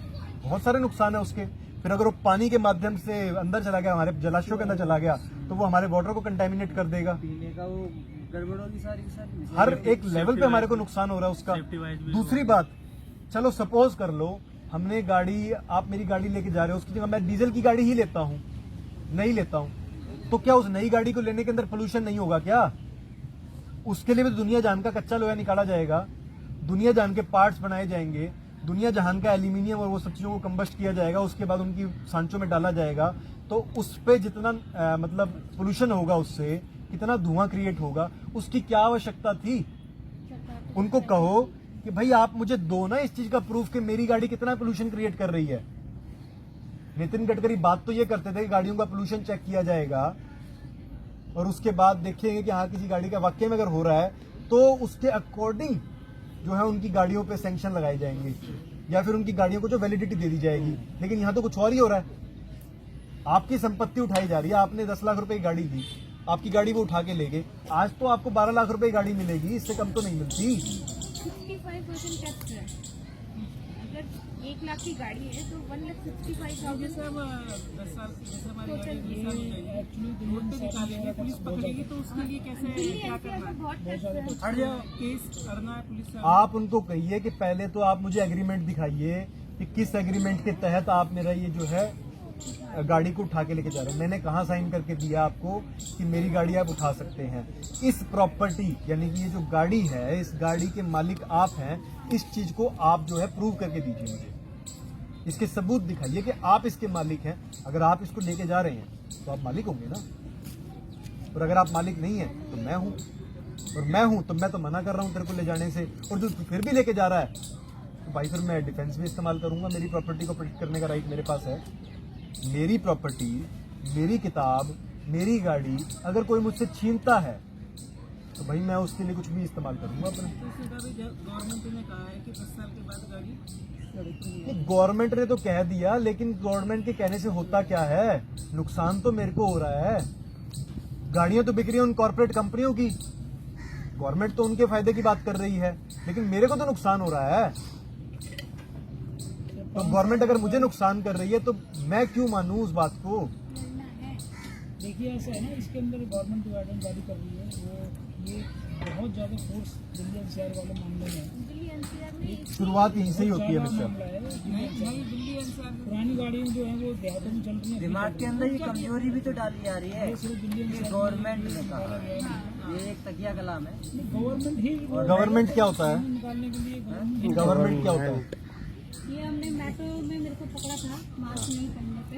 बहुत सारे नुकसान है उसके। फिर अगर वो पानी के माध्यम से अंदर चला गया, हमारे जलाशयों के अंदर चला गया, तो वो हमारे वाटर को कंटेमिनेट कर देगा। पीने का वो गड़बड़ होगी सारी हर एक लेवल पे हमारे को नुकसान हो रहा है उसका। दूसरी बात, चलो सपोज कर लो हमने गाड़ी, आप मेरी गाड़ी लेके जा रहे हो, उसकी जगह मैं डीजल की गाड़ी ही लेता हूँ, नहीं लेता हूँ, तो क्या उस नई गाड़ी को लेने के अंदर पोल्यूशन नहीं होगा क्या। उसके लिए भी दुनिया जान का कच्चा लोहा निकाला जाएगा, दुनिया जान के पार्ट्स बनाए जाएंगे, दुनिया जहान का एल्यूमिनियम और वो सब चीजों को कंबस्ट किया जाएगा, उसके बाद उनकी सांचों में डाला जाएगा, तो उस पे जितना मतलब पोल्यूशन होगा, उससे कितना धुआं क्रिएट होगा, उसकी क्या आवश्यकता थी। उनको कहो कि भाई आप मुझे दो ना इस चीज का प्रूफ कि मेरी गाड़ी कितना पोल्यूशन क्रिएट कर रही है। नितिन गडकरी बात तो ये करते थे कि गाड़ियों का पोल्यूशन चेक किया जाएगा और उसके बाद देखेंगे कि हाँ किसी गाड़ी का वाकई में अगर हो रहा है तो उसके अकॉर्डिंग जो है उनकी गाड़ियों पे सैंक्शन लगाए जाएंगे या फिर उनकी गाड़ियों को जो वैलिडिटी दे दी जाएगी। लेकिन यहाँ तो कुछ और ही हो रहा है, आपकी संपत्ति उठाई जा रही है। आपने 10 लाख रुपए की गाड़ी ली, आपकी गाड़ी वो उठा के ले गए, आज तो आपको 12 लाख रुपए की गाड़ी मिलेगी, इससे कम तो नहीं मिलती। 65% टैक्स है। अगर 1 लाख की गाड़ी है तो 1,65,000 जैसे अब 10 साल जैसे हमारी गाड़ी 20 साल हो जाएगी, रोड पे निकालेंगे, पुलिस पकड़ेगी, तो उसके लिए कैसे क्या करना है। बहुत टैक्स है। हर जगह केस करना है पुलिस से। आप उनको कहिए कि पहले तो आप मुझे एग्रीमेंट दिखाइए कि किस एग्रीमेंट के तहत आप मेरा ये जो है गाड़ी को उठा के लेके जा रहे हैं। मैंने कहाँ साइन करके दिया आपको कि मेरी गाड़ी आप उठा सकते हैं। इस प्रॉपर्टी यानी कि ये जो गाड़ी है, इस गाड़ी के मालिक आप हैं, इस चीज को आप जो है प्रूव करके दीजिए मुझे, इसके सबूत दिखाइए कि आप इसके मालिक हैं। अगर आप इसको लेके जा रहे हैं तो आप मालिक होंगे ना, और अगर आप मालिक नहीं है तो मैं हूं, और मैं हूं तो मैं तो मना कर रहा हूं तेरे को ले जाने से, और जो फिर भी लेके जा रहा है तो भाई फिर मैं डिफेंस भी इस्तेमाल करूंगा। मेरी प्रॉपर्टी को प्रोटेक्ट करने का राइट मेरे पास है। मेरी प्रॉपर्टी, मेरी किताब, मेरी गाड़ी अगर कोई मुझसे छीनता है तो भाई मैं उसके लिए कुछ भी इस्तेमाल करूंगा अपने। गवर्नमेंट ने कहा है कि 10 साल के बाद गाड़ी गवर्नमेंट ने तो कह दिया, लेकिन गवर्नमेंट के कहने से होता क्या है, नुकसान तो मेरे को हो रहा है। गाड़ियां तो बिक रही हैं उन कॉर्पोरेट कंपनियों की, गवर्नमेंट तो उनके फायदे की बात कर रही है, लेकिन मेरे को तो नुकसान हो रहा है। तो गवर्नमेंट अगर मुझे नुकसान कर रही है तो मैं क्यों मानूं उस बात को। देखिए ऐसा है ना, इसके अंदर गवर्नमेंट गाइडेंस जारी कर रही है, वो ये बहुत ज़्यादा फोर्स दिल्ली एनसीआर वाले मामले में दिल्ली एनसीआर में एक शुरुआत यहीं से ही होती है मामला मिस्टर। है। दिल्ली एनसीआर पुरानी गाड़ियाँ जो है वो देहातों में चल रही हैं, दिमाग के अंदर ये कमजोरी भी तो डाली जा रही है ये सिर्फ दिल्ली कि एनसीआर गवर्नमेंट ने कहा, ये एक तकिया कलाम है। गवर्नमेंट ही गवर्नमेंट क्या होता है, निकालने के लिए गवर्नमेंट क्या होता है। ये हमने मेट्रो में मेरे को पकड़ा था मास्क नहीं पहनने पे,